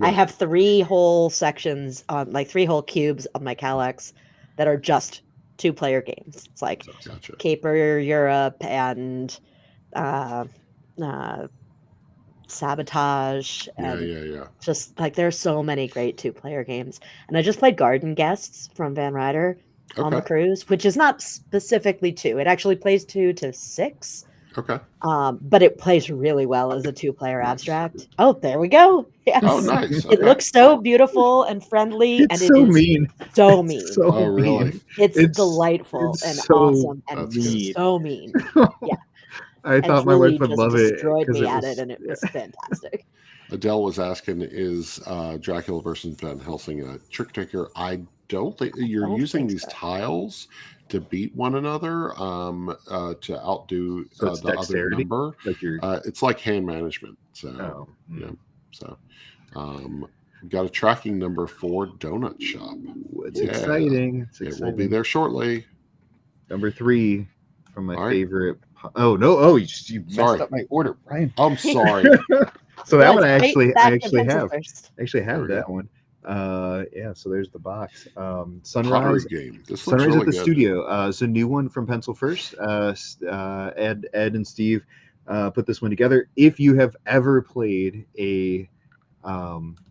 [SPEAKER 3] I have 3 whole sections on, like 3 whole cubes on my Calyx that are just 2-player games. It's like
[SPEAKER 1] Gotcha.
[SPEAKER 3] Caper Europe and Sabotage. And
[SPEAKER 1] Yeah.
[SPEAKER 3] just like there's so many great 2-player games. And I just played Garden Guests from Van Ryder on the
[SPEAKER 1] Okay.
[SPEAKER 3] cruise, which is not specifically 2. It actually plays 2 to 6.
[SPEAKER 1] Okay.
[SPEAKER 3] But it plays really well as a 2-player
[SPEAKER 1] Nice.
[SPEAKER 3] abstract. Oh, there we go. Yes.
[SPEAKER 1] Oh, nice.
[SPEAKER 3] It
[SPEAKER 1] Okay.
[SPEAKER 3] looks so beautiful and friendly,
[SPEAKER 2] It's
[SPEAKER 3] and
[SPEAKER 2] so
[SPEAKER 3] it is
[SPEAKER 2] mean.
[SPEAKER 3] so mean.
[SPEAKER 2] So
[SPEAKER 1] Oh, really?
[SPEAKER 2] mean.
[SPEAKER 3] It's delightful
[SPEAKER 2] it's
[SPEAKER 3] and
[SPEAKER 2] so
[SPEAKER 3] awesome and
[SPEAKER 1] That's good.
[SPEAKER 3] so mean.
[SPEAKER 2] I
[SPEAKER 3] And
[SPEAKER 2] thought my
[SPEAKER 3] Julie
[SPEAKER 2] wife would
[SPEAKER 3] just
[SPEAKER 2] love it
[SPEAKER 3] destroyed
[SPEAKER 2] because
[SPEAKER 3] me
[SPEAKER 2] it
[SPEAKER 3] at
[SPEAKER 2] was.
[SPEAKER 3] it, and it was fantastic.
[SPEAKER 1] Adele was asking, is Dracula versus Van Helsing a trick taker? I don't think you're
[SPEAKER 3] Don't
[SPEAKER 1] using
[SPEAKER 3] think
[SPEAKER 1] these
[SPEAKER 3] so.
[SPEAKER 1] tiles to beat one another, to outdo
[SPEAKER 2] So it's
[SPEAKER 1] the other
[SPEAKER 2] dexterity?
[SPEAKER 1] number.
[SPEAKER 2] Like you're.
[SPEAKER 1] It's like hand management. So,
[SPEAKER 2] Oh,
[SPEAKER 1] yeah. So, got a tracking number for Donut Shop.
[SPEAKER 2] It's
[SPEAKER 1] Yeah.
[SPEAKER 2] exciting. It's
[SPEAKER 1] It
[SPEAKER 2] exciting.
[SPEAKER 1] will be there shortly.
[SPEAKER 2] Number 3 from my
[SPEAKER 1] All right.
[SPEAKER 2] favorite. Oh no! Oh, you messed
[SPEAKER 1] Sorry.
[SPEAKER 2] up my order, Brian.
[SPEAKER 1] I'm sorry.
[SPEAKER 2] So that
[SPEAKER 3] Yes,
[SPEAKER 2] one I
[SPEAKER 3] wait,
[SPEAKER 2] actually
[SPEAKER 3] back to
[SPEAKER 2] have.
[SPEAKER 3] pencil first.
[SPEAKER 2] I actually
[SPEAKER 1] There
[SPEAKER 2] have
[SPEAKER 1] we go.
[SPEAKER 2] that one. Yeah, so there's the box.
[SPEAKER 1] Pottery
[SPEAKER 2] Sunrise
[SPEAKER 1] game. This looks
[SPEAKER 2] Sunrise
[SPEAKER 1] really
[SPEAKER 2] at the
[SPEAKER 1] good.
[SPEAKER 2] Studio. It's a new one from Pencil First. Ed and Steve put this one together. If you have ever played a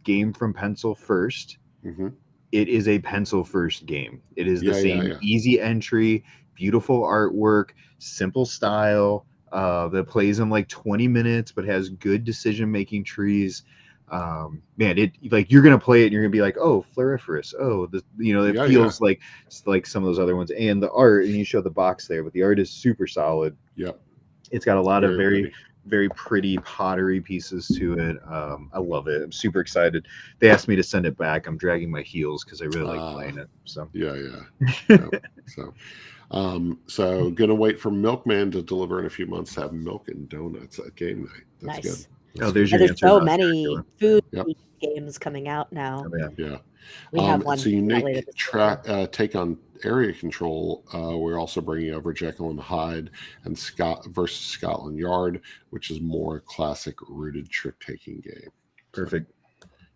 [SPEAKER 2] game from Pencil First,
[SPEAKER 1] Hmm.
[SPEAKER 2] it is a Pencil First game. It is the
[SPEAKER 1] Yeah, yeah,
[SPEAKER 2] same
[SPEAKER 1] yeah.
[SPEAKER 2] easy entry, beautiful artwork, simple style that plays in like 20 minutes, but has good decision making trees. Man, it like you're gonna play it and you're gonna be like, oh, floriferous. Oh, it
[SPEAKER 1] Yeah, yeah.
[SPEAKER 2] feels like some of those other ones. And the art, and you show the box there, but the art is super solid.
[SPEAKER 1] Yep.
[SPEAKER 2] It's got a lot of
[SPEAKER 1] Very
[SPEAKER 2] very,
[SPEAKER 1] pretty.
[SPEAKER 2] very pretty pottery pieces to it. I love it. I'm super excited. They asked me to send it back. I'm dragging my heels because I really like playing it. So
[SPEAKER 1] Yeah, yeah. Yep. So gonna wait for Milkman to deliver in a few months to have milk and donuts at game night. That's
[SPEAKER 3] Nice.
[SPEAKER 1] good.
[SPEAKER 2] oh,
[SPEAKER 1] That's
[SPEAKER 2] there's
[SPEAKER 1] good.
[SPEAKER 3] Yeah,
[SPEAKER 2] your
[SPEAKER 3] there's
[SPEAKER 2] answer
[SPEAKER 3] so
[SPEAKER 2] about
[SPEAKER 3] many
[SPEAKER 2] Dracula.
[SPEAKER 3] food
[SPEAKER 1] Yep.
[SPEAKER 3] games coming out now.
[SPEAKER 2] Oh, yeah.
[SPEAKER 1] Yeah.
[SPEAKER 3] We have
[SPEAKER 1] It's
[SPEAKER 3] one
[SPEAKER 1] a
[SPEAKER 3] coming out later
[SPEAKER 1] unique
[SPEAKER 3] this year.
[SPEAKER 1] take on area control. We're also bringing over Jekyll and Hyde and Scott versus Scotland Yard, which is more a classic rooted trick taking game. So,
[SPEAKER 2] Perfect.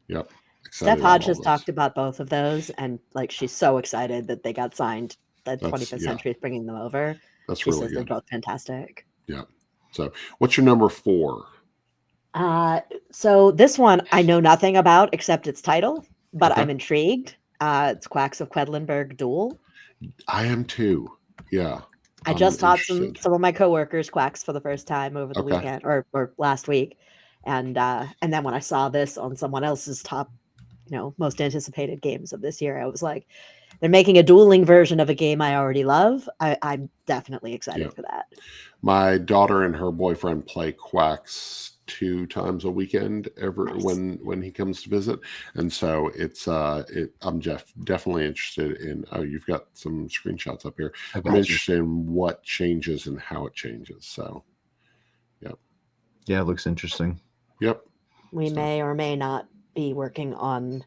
[SPEAKER 1] yep.
[SPEAKER 3] Steph
[SPEAKER 1] Excited about
[SPEAKER 3] Hodge
[SPEAKER 1] all
[SPEAKER 3] has
[SPEAKER 1] those.
[SPEAKER 3] talked about both of those, and like she's so excited that they got signed. That
[SPEAKER 1] That's
[SPEAKER 3] 25th
[SPEAKER 1] yeah.
[SPEAKER 3] Century is bringing them over.
[SPEAKER 1] That's
[SPEAKER 3] She
[SPEAKER 1] really
[SPEAKER 3] says they're
[SPEAKER 1] good.
[SPEAKER 3] both fantastic.
[SPEAKER 1] Yeah. So what's your number 4?
[SPEAKER 3] So this one I know nothing about except its title, but
[SPEAKER 1] Okay.
[SPEAKER 3] I'm intrigued. It's Quacks of Quedlinburg Duel.
[SPEAKER 1] I am too. Yeah.
[SPEAKER 3] I
[SPEAKER 1] I'm
[SPEAKER 3] just taught
[SPEAKER 1] interested.
[SPEAKER 3] some of my coworkers Quacks for the first time over the
[SPEAKER 1] Okay.
[SPEAKER 3] weekend or last week, and then when I saw this on someone else's top, most anticipated games of this year, I was like, they're making a dueling version of a game I already love. I'm definitely excited
[SPEAKER 1] Yeah.
[SPEAKER 3] for that.
[SPEAKER 1] My daughter and her boyfriend play Quacks 2 times a weekend
[SPEAKER 3] Nice.
[SPEAKER 1] when he comes to visit, and so I'm definitely interested in. Oh, you've got some screenshots up here.
[SPEAKER 2] I
[SPEAKER 1] I'm
[SPEAKER 2] got you.
[SPEAKER 1] interested in what changes and how it changes. So, yep,
[SPEAKER 2] Yeah, it looks interesting.
[SPEAKER 1] yep.
[SPEAKER 3] We
[SPEAKER 1] So,
[SPEAKER 3] may or may not be working on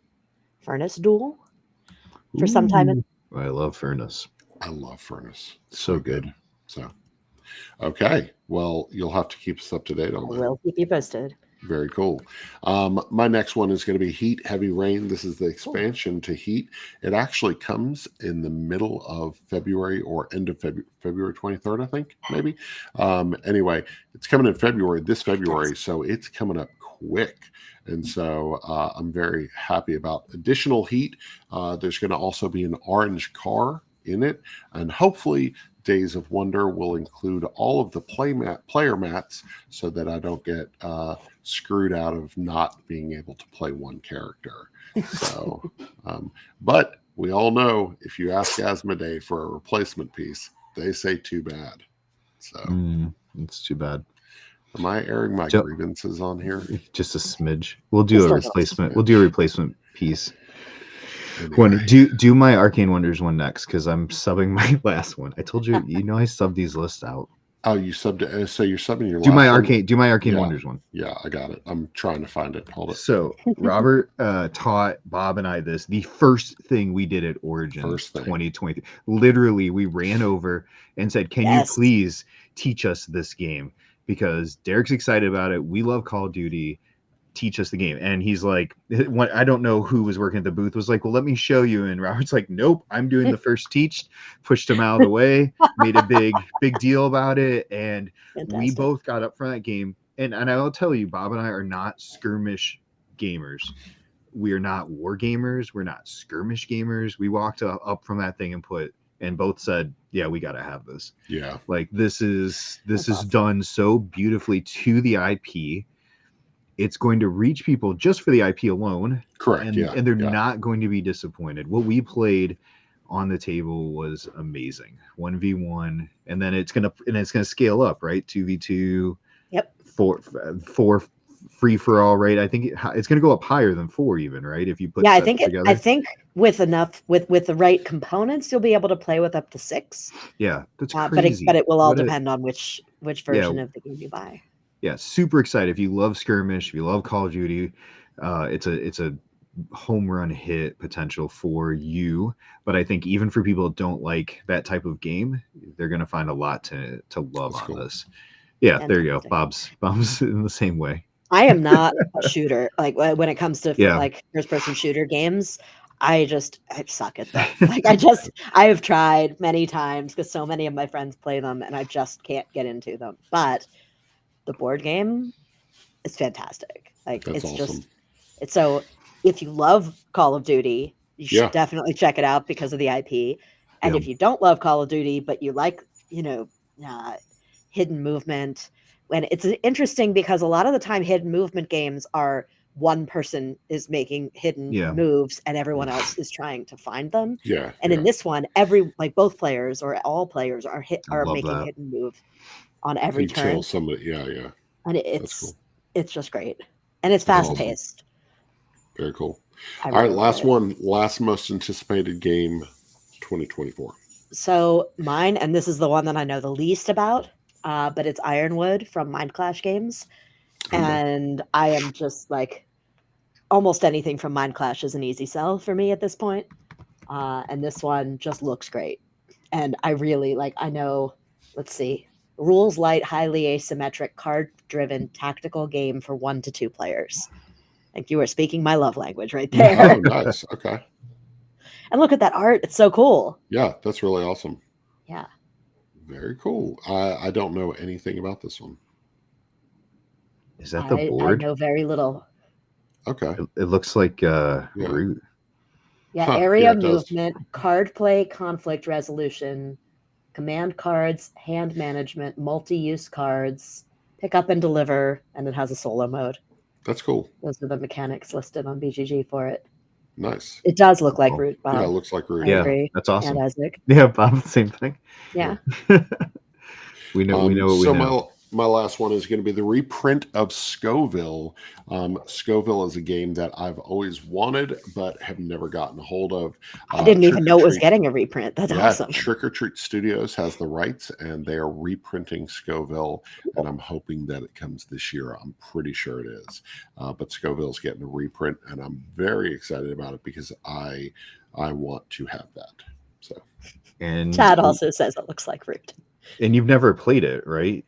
[SPEAKER 3] Furnace Duel for some time.
[SPEAKER 2] Ooh, I love Furnace.
[SPEAKER 1] I love Furnace.
[SPEAKER 2] So good.
[SPEAKER 1] So, okay. Well, you'll have to keep us up to date on that.
[SPEAKER 3] We'll keep you posted.
[SPEAKER 1] Very cool. My next one is going to be Heat Heavy Rain. This is the expansion to Heat. It actually comes in the middle of February or end of February 23rd, I think, maybe. Anyway, it's coming in this February, so it's coming up quick. And so I'm very happy about additional Heat. There's going to also be an orange car in it, and hopefully Days of Wonder will include all of the player mats so that I don't get screwed out of not being able to play one character. So, but we all know if you ask Asmodee for a replacement piece, they say too bad. So,
[SPEAKER 2] it's too bad.
[SPEAKER 1] am I airing my grievances on here?
[SPEAKER 2] Just a smidge. We'll do a replacement. We'll do a replacement piece.
[SPEAKER 1] Anyway.
[SPEAKER 2] Do my Arcane Wonders one next because I'm subbing my last one. I told you, I subbed these lists out.
[SPEAKER 1] Oh, you subbed it. So you're subbing your
[SPEAKER 2] do
[SPEAKER 1] last
[SPEAKER 2] my
[SPEAKER 1] one?
[SPEAKER 2] Arcane do my Arcane Wonders one.
[SPEAKER 1] Yeah, I got it. I'm trying to find it. Hold it.
[SPEAKER 2] So Robert taught Bob and I this. The first thing we did at Origins 2023. Literally, we ran over and said, "Can you please teach us this game?" Because Derek's excited about it. We love Call of Duty. Teach us the game. And he's like, I don't know who was working at the booth, was like, well, let me show you. And Robert's like, nope, I'm doing the first teach. Pushed him out of the way, made a big deal about it. And we both got up for that game. And I will tell you, Bob and I are not skirmish gamers. We are not war gamers. We're not skirmish gamers. We walked up from that thing and both said, yeah, we got to have this.
[SPEAKER 1] Yeah.
[SPEAKER 2] Like this is awesome. Done so beautifully to the IP. It's going to reach people just for the IP alone.
[SPEAKER 1] Correct.
[SPEAKER 2] And they're not going to be disappointed. What we played on the table was amazing. 1v1, and then it's gonna scale up, right? 2v2.
[SPEAKER 3] Yep.
[SPEAKER 2] 4 free for all, right? I think it's gonna go up higher than 4 even, right? If you put
[SPEAKER 3] I
[SPEAKER 2] together.
[SPEAKER 3] I think with the right components, you'll be able to play with up to 6.
[SPEAKER 2] Yeah, that's crazy.
[SPEAKER 3] But it will all depend on which version of the game you buy.
[SPEAKER 2] Yeah, super excited. If you love skirmish, if you love Call of Duty, it's a home run hit potential for you. But I think even for people that don't like that type of game, they're going to find a lot to love on this. Yeah, there you go. Bob's in the same way.
[SPEAKER 3] I am not a shooter. Like when it comes to
[SPEAKER 2] Yeah.
[SPEAKER 3] like first person shooter games, I suck at them. Like I have tried many times because so many of my friends play them and I just can't get into them. But the board game is fantastic. Like
[SPEAKER 1] That's awesome.
[SPEAKER 3] it's so if you love Call of Duty, you should
[SPEAKER 1] Yeah.
[SPEAKER 3] definitely check it out because of the IP. And
[SPEAKER 2] Yeah.
[SPEAKER 3] if you don't love Call of Duty, but you like, hidden movement, when it's interesting because a lot of the time hidden movement games are one person is making hidden
[SPEAKER 2] Yeah.
[SPEAKER 3] moves and everyone else is trying to find them.
[SPEAKER 1] Yeah.
[SPEAKER 3] And in this one, both players or all players are
[SPEAKER 2] love
[SPEAKER 3] making
[SPEAKER 2] that.
[SPEAKER 3] hidden move on every
[SPEAKER 1] You kill
[SPEAKER 3] turn.
[SPEAKER 1] somebody. Yeah.
[SPEAKER 3] And
[SPEAKER 1] That's cool.
[SPEAKER 3] it's just great. And it's
[SPEAKER 1] That's
[SPEAKER 3] fast paced.
[SPEAKER 1] Very cool.
[SPEAKER 3] I
[SPEAKER 1] All right,
[SPEAKER 3] really
[SPEAKER 1] last
[SPEAKER 3] love it.
[SPEAKER 1] one. Last most anticipated game 2024.
[SPEAKER 3] So mine, and this is the one that I know the least about, but it's Ironwood from Mind Clash Games.
[SPEAKER 1] Okay.
[SPEAKER 3] And I am just like, almost anything from Mind Clash is an easy sell for me at this point. And this one just looks great. And I really I know, let's see, rules light, highly asymmetric, card driven tactical game for 1 to 2 players. Like you were speaking my love language right there.
[SPEAKER 1] Oh, nice. Okay.
[SPEAKER 3] And look at that art. It's so cool.
[SPEAKER 1] Yeah, that's really awesome.
[SPEAKER 3] Yeah.
[SPEAKER 1] Very cool. I don't know anything about this one.
[SPEAKER 2] Is that the
[SPEAKER 3] I
[SPEAKER 2] board?
[SPEAKER 3] know very little.
[SPEAKER 1] Okay.
[SPEAKER 2] It looks like Root.
[SPEAKER 3] Yeah,
[SPEAKER 1] Huh,
[SPEAKER 3] area
[SPEAKER 1] yeah, it does.
[SPEAKER 3] movement, card play, conflict resolution, command cards, hand management, multi-use cards, pick up and deliver, and it has a solo mode.
[SPEAKER 1] That's cool.
[SPEAKER 3] Those are the mechanics listed on BGG for it.
[SPEAKER 1] Nice.
[SPEAKER 3] It does look like
[SPEAKER 2] Oh,
[SPEAKER 3] Root, Bob.
[SPEAKER 1] Yeah, it looks like Root.
[SPEAKER 3] I
[SPEAKER 2] Yeah,
[SPEAKER 3] agree.
[SPEAKER 2] that's awesome.
[SPEAKER 3] And Isaac.
[SPEAKER 2] Yeah, Bob, same thing.
[SPEAKER 3] Yeah.
[SPEAKER 2] We know what we know.
[SPEAKER 1] My last one is going to be the reprint of Scoville. Scoville is a game that I've always wanted but have never gotten a hold of.
[SPEAKER 3] I didn't even know it was
[SPEAKER 1] Trick-or-Treat-
[SPEAKER 3] getting a reprint. That's awesome.
[SPEAKER 1] Trick or Treat Studios has the rights, and they are reprinting Scoville, and I'm hoping that it comes this year. I'm pretty sure it is. But Scoville's getting a reprint, and I'm very excited about it because I want to have that. So,
[SPEAKER 2] And
[SPEAKER 3] Chad also says it looks like Root.
[SPEAKER 2] And you've never played it, right?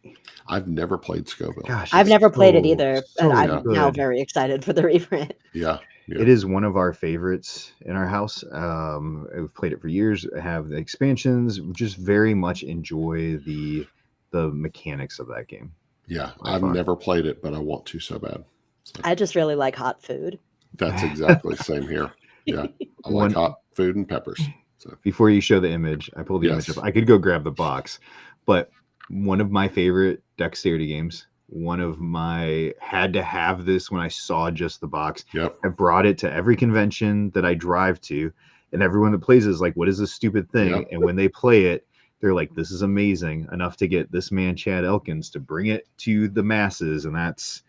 [SPEAKER 1] I've never played Scoville.
[SPEAKER 2] Gosh,
[SPEAKER 3] I've
[SPEAKER 2] it's
[SPEAKER 3] never played it
[SPEAKER 2] so-
[SPEAKER 3] either,
[SPEAKER 2] so
[SPEAKER 3] and I'm
[SPEAKER 2] good.
[SPEAKER 3] now very excited for the reprint.
[SPEAKER 1] Yeah.
[SPEAKER 2] It is one of our favorites in our house. We've played it for years. I have the expansions. Just very much enjoy the mechanics of that game.
[SPEAKER 1] Yeah,
[SPEAKER 2] By
[SPEAKER 1] I've
[SPEAKER 2] far.
[SPEAKER 1] never played it, but I want to so bad. So
[SPEAKER 3] I just really like hot food.
[SPEAKER 1] that's exactly the same here. Yeah, I like hot food and peppers. So
[SPEAKER 2] Before you show the image, I pulled the image
[SPEAKER 1] Yes.
[SPEAKER 2] up. I could go grab the box, but one of my favorite dexterity games. One of my had to have this when I saw just the box.
[SPEAKER 1] yep,
[SPEAKER 2] I brought it to every convention that I drive to, and everyone that plays is like, "What is this stupid thing?"
[SPEAKER 1] Yep.
[SPEAKER 2] And when they play it, they're like, "This is amazing!" Enough to get this man Chad Elkins to bring it to the masses, and that's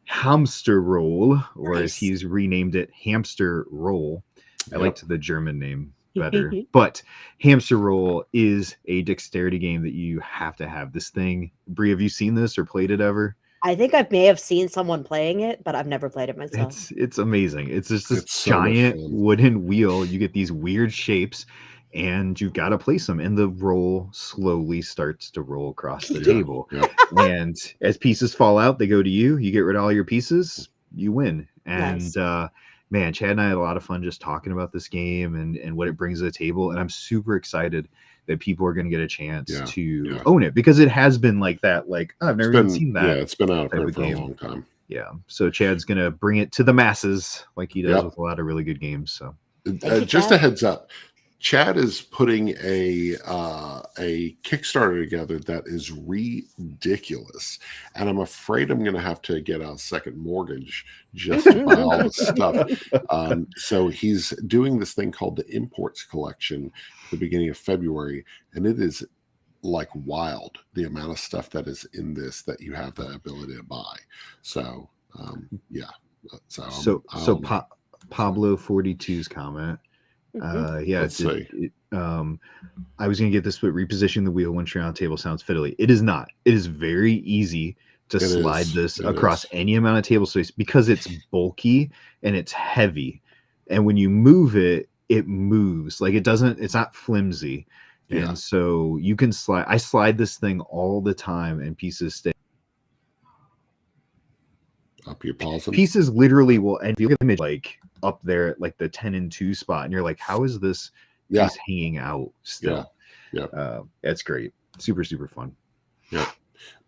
[SPEAKER 2] Hamster Roll, or as
[SPEAKER 3] Nice.
[SPEAKER 2] he's renamed it, Hamster Roll. I
[SPEAKER 1] Yep.
[SPEAKER 2] liked the German name better, but Hamster Roll is a dexterity game that you have to have. This thing, Bree, have you seen this or played it ever?
[SPEAKER 3] I think I may have seen someone playing it, but I've never played it myself.
[SPEAKER 2] It's amazing. It's just this
[SPEAKER 1] It's so much
[SPEAKER 2] giant
[SPEAKER 1] fun.
[SPEAKER 2] wooden wheel. You get these weird shapes, and you've got to place them. And the roll slowly starts to roll across the
[SPEAKER 1] Yeah.
[SPEAKER 2] table.
[SPEAKER 1] Yep.
[SPEAKER 2] And as pieces fall out, they go to you. You get rid of all your pieces, you win.
[SPEAKER 3] Nice.
[SPEAKER 2] And man, Chad and I had a lot of fun just talking about this game and what it brings to the table. And I'm super excited that people are going to get a chance
[SPEAKER 1] Yeah,
[SPEAKER 2] to
[SPEAKER 1] yeah.
[SPEAKER 2] own it, because it has been like that. Like, oh, I've never
[SPEAKER 1] It's
[SPEAKER 2] even
[SPEAKER 1] been
[SPEAKER 2] seen that.
[SPEAKER 1] yeah, it's been out of
[SPEAKER 2] type
[SPEAKER 1] print
[SPEAKER 2] of
[SPEAKER 1] for a
[SPEAKER 2] game.
[SPEAKER 1] long time.
[SPEAKER 2] Yeah. So Chad's going to bring it to the masses like he does
[SPEAKER 1] Yep.
[SPEAKER 2] with a lot of really good games. So
[SPEAKER 3] you,
[SPEAKER 1] Just
[SPEAKER 3] Chad.
[SPEAKER 1] a heads up, Chad is putting a Kickstarter together that is ridiculous, and I'm afraid I'm going to have to get a second mortgage just to buy all the stuff. So he's doing this thing called the Imports Collection at the beginning of February, and it is like wild the amount of stuff that is in this that you have the ability to buy. So yeah, so I don't know.
[SPEAKER 2] Pablo 42's comment. Yeah,
[SPEAKER 1] Let's see.
[SPEAKER 2] I was gonna get this, but repositioning the wheel once you're on the table sounds fiddly. It is not. It is very easy to
[SPEAKER 1] It
[SPEAKER 2] slide
[SPEAKER 1] is.
[SPEAKER 2] this
[SPEAKER 1] It
[SPEAKER 2] across
[SPEAKER 1] is.
[SPEAKER 2] any amount of table space because it's bulky and it's heavy. And when you move it, it moves. Like it's not flimsy.
[SPEAKER 1] Yeah.
[SPEAKER 2] And so you can slide. I slide this thing all the time and pieces stay.
[SPEAKER 1] Up your pausing.
[SPEAKER 2] Pieces literally will, and if you look at the image like up there at like the 10 and 2 spot, and you're like, how is this
[SPEAKER 1] Yeah.
[SPEAKER 2] piece hanging out still?
[SPEAKER 1] Yeah.
[SPEAKER 2] It's great. Super, super fun.
[SPEAKER 1] Yeah.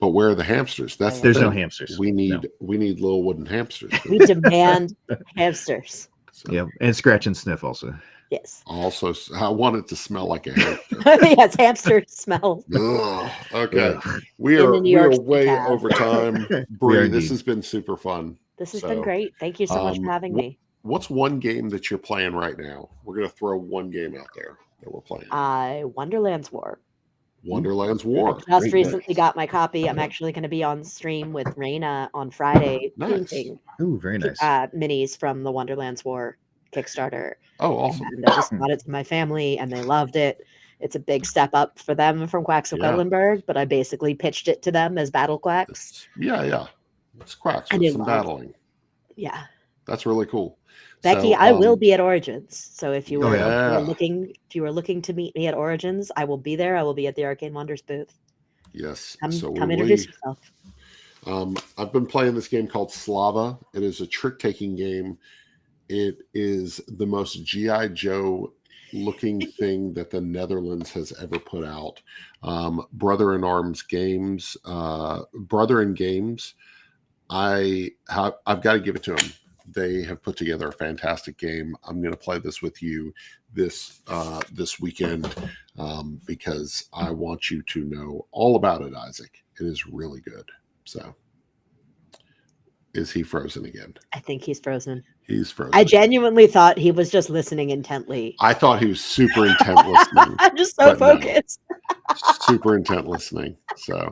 [SPEAKER 1] But where are the hamsters? That's the
[SPEAKER 2] There's no
[SPEAKER 1] thing.
[SPEAKER 2] hamsters.
[SPEAKER 1] We need little wooden hamsters.
[SPEAKER 3] We demand hamsters.
[SPEAKER 1] So,
[SPEAKER 2] Yeah, and scratch and sniff also.
[SPEAKER 3] Yes.
[SPEAKER 1] Also, I want it to smell like a hamster.
[SPEAKER 3] Yes, hamster smell.
[SPEAKER 1] Ugh. Okay.
[SPEAKER 2] Ugh.
[SPEAKER 1] We
[SPEAKER 3] In
[SPEAKER 1] are
[SPEAKER 3] the New York City
[SPEAKER 1] way
[SPEAKER 3] cab.
[SPEAKER 1] over time.
[SPEAKER 2] We are
[SPEAKER 1] Bree, this
[SPEAKER 2] indeed.
[SPEAKER 1] has been super fun.
[SPEAKER 3] This has been great. Thank you so much for having me.
[SPEAKER 1] What's one game that you're playing right now? We're going to throw one game out there that we're playing.
[SPEAKER 3] Wonderland's War.
[SPEAKER 1] Wonderland's War.
[SPEAKER 3] I just
[SPEAKER 2] Great
[SPEAKER 3] recently
[SPEAKER 2] choice.
[SPEAKER 3] got my copy. I'm actually going to be on stream with Raina on Friday
[SPEAKER 1] Nice.
[SPEAKER 3] painting
[SPEAKER 2] Ooh, very nice.
[SPEAKER 3] minis from the Wonderland's War Kickstarter.
[SPEAKER 1] Oh, awesome.
[SPEAKER 3] And I just brought it to my family, and they loved it. It's a big step up for them from Quacks of
[SPEAKER 1] Yeah.
[SPEAKER 3] Quedlinburg, but I basically pitched it to them as Battle Quacks.
[SPEAKER 1] Yeah. It's quacks
[SPEAKER 3] I
[SPEAKER 1] with
[SPEAKER 3] did
[SPEAKER 1] some
[SPEAKER 3] love-
[SPEAKER 1] battling.
[SPEAKER 3] Yeah.
[SPEAKER 1] That's really cool.
[SPEAKER 3] Becky,
[SPEAKER 1] So,
[SPEAKER 3] I will be at Origins. So if you
[SPEAKER 2] Oh,
[SPEAKER 3] were,
[SPEAKER 2] yeah.
[SPEAKER 3] if you were looking to meet me at Origins, I will be there. I will be at the Arcane Wonders booth.
[SPEAKER 1] Yes.
[SPEAKER 3] Come,
[SPEAKER 1] so
[SPEAKER 3] come
[SPEAKER 1] will
[SPEAKER 3] introduce
[SPEAKER 1] we.
[SPEAKER 3] yourself.
[SPEAKER 1] I've been playing this game called Slava. It is a trick-taking game. It is the most G.I. Joe looking thing that the Netherlands has ever put out. Brother in Arms Games, Brother in Games. I've got to give it to them. They have put together a fantastic game. I'm going to play this with you this weekend because I want you to know all about it, Isaac. It is really good. So, is he frozen again?
[SPEAKER 3] I think he's frozen.
[SPEAKER 1] He's frozen.
[SPEAKER 3] I genuinely thought he was just listening intently.
[SPEAKER 1] I thought he was super intent listening.
[SPEAKER 3] I'm just so
[SPEAKER 1] but no.
[SPEAKER 3] focused.
[SPEAKER 1] Super intent listening. So,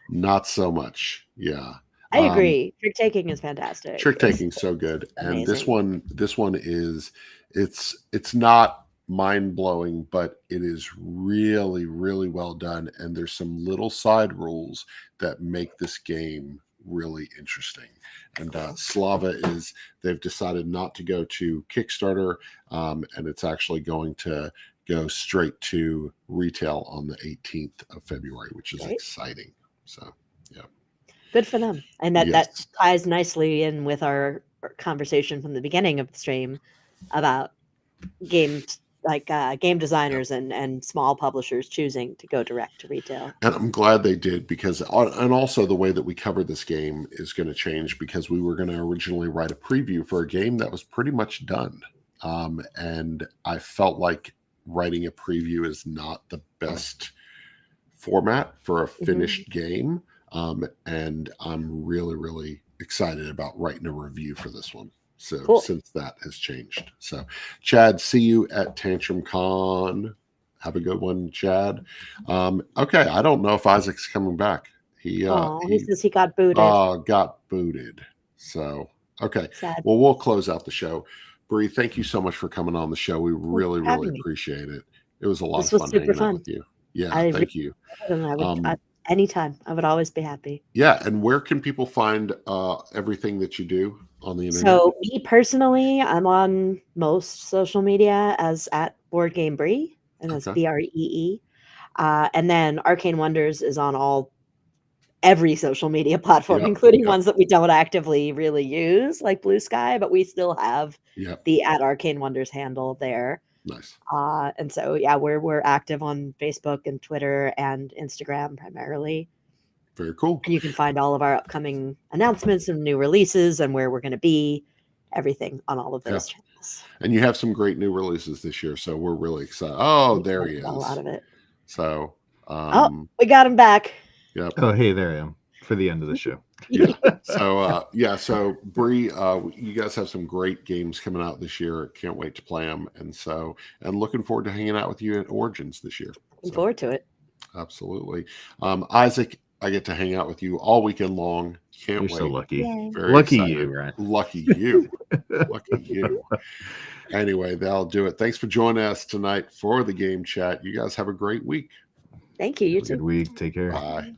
[SPEAKER 1] not so much. Yeah.
[SPEAKER 3] I agree. Trick taking is fantastic.
[SPEAKER 1] Trick taking so good. And this
[SPEAKER 3] amazing.
[SPEAKER 1] one is it's not mind blowing, but it is really, really well done. And there's some little side rules that make this game really interesting. And Slava they've decided not to go to Kickstarter, and it's actually going to go straight to retail on the 18th of February, which is exciting. So, yeah.
[SPEAKER 3] Good for them. And that
[SPEAKER 1] Yes.
[SPEAKER 3] ties nicely in with our conversation from the beginning of the stream about games like game designers and small publishers choosing to go direct to retail.
[SPEAKER 1] And I'm glad they did because, and also the way that we covered this game is going to change because we were going to originally write a preview for a game that was pretty much done. And I felt like writing a preview is not the best format for a finished game. And I'm really, really excited about writing a review for this one. So
[SPEAKER 3] Cool.
[SPEAKER 1] Since that has changed. So Chad, see you at Tantrum Con. Have a good one, Chad. Okay. I don't know if Isaac's coming back. He
[SPEAKER 3] says he got booted.
[SPEAKER 1] got booted. So, okay.
[SPEAKER 3] Sad.
[SPEAKER 1] Well, we'll close out the show. Bree, thank you so much for coming on the show. We really,
[SPEAKER 3] for having
[SPEAKER 1] really
[SPEAKER 3] me.
[SPEAKER 1] appreciate it. It was a lot
[SPEAKER 3] This
[SPEAKER 1] of
[SPEAKER 3] was
[SPEAKER 1] fun
[SPEAKER 3] super
[SPEAKER 1] hanging
[SPEAKER 3] fun.
[SPEAKER 1] out with you. Yeah,
[SPEAKER 3] I
[SPEAKER 1] thank you.
[SPEAKER 3] And I would, anytime. I would always be happy.
[SPEAKER 1] Yeah, and where can people find everything that you do on the internet?
[SPEAKER 3] So me personally, I'm on most social media as at Board Game Bree, and that's BREE. And then Arcane Wonders is on every social media platform, including ones that we don't actively really use, like Blue Sky, but we still have the at Arcane Wonders handle there.
[SPEAKER 1] Nice.
[SPEAKER 3] And so yeah, we're active on Facebook and Twitter and Instagram primarily.
[SPEAKER 1] Very cool.
[SPEAKER 3] And you can find all of our upcoming announcements and new releases and where we're going to be, everything on all of those channels.
[SPEAKER 1] And you have some great new releases this year, so we're really excited. Oh, there he is.
[SPEAKER 3] A lot of it.
[SPEAKER 1] So,
[SPEAKER 3] we got him back.
[SPEAKER 1] Yep.
[SPEAKER 2] Oh, hey, there I am for the end of the show.
[SPEAKER 1] Yeah. So Bree, you guys have some great games coming out this year. Can't wait to play them. And looking forward to hanging out with you at Origins this year.
[SPEAKER 3] Looking forward to it.
[SPEAKER 1] Absolutely. Isaac, I get to hang out with you all weekend long. Can't wait.
[SPEAKER 2] You're so lucky.
[SPEAKER 1] Very
[SPEAKER 2] lucky
[SPEAKER 1] excited.
[SPEAKER 2] you, Ryan.
[SPEAKER 1] Lucky you. Lucky you. Anyway, that'll do it. Thanks for joining us tonight for the game chat. You guys have a great week.
[SPEAKER 3] Thank you. You too.
[SPEAKER 2] Good week. Take care.
[SPEAKER 1] Bye.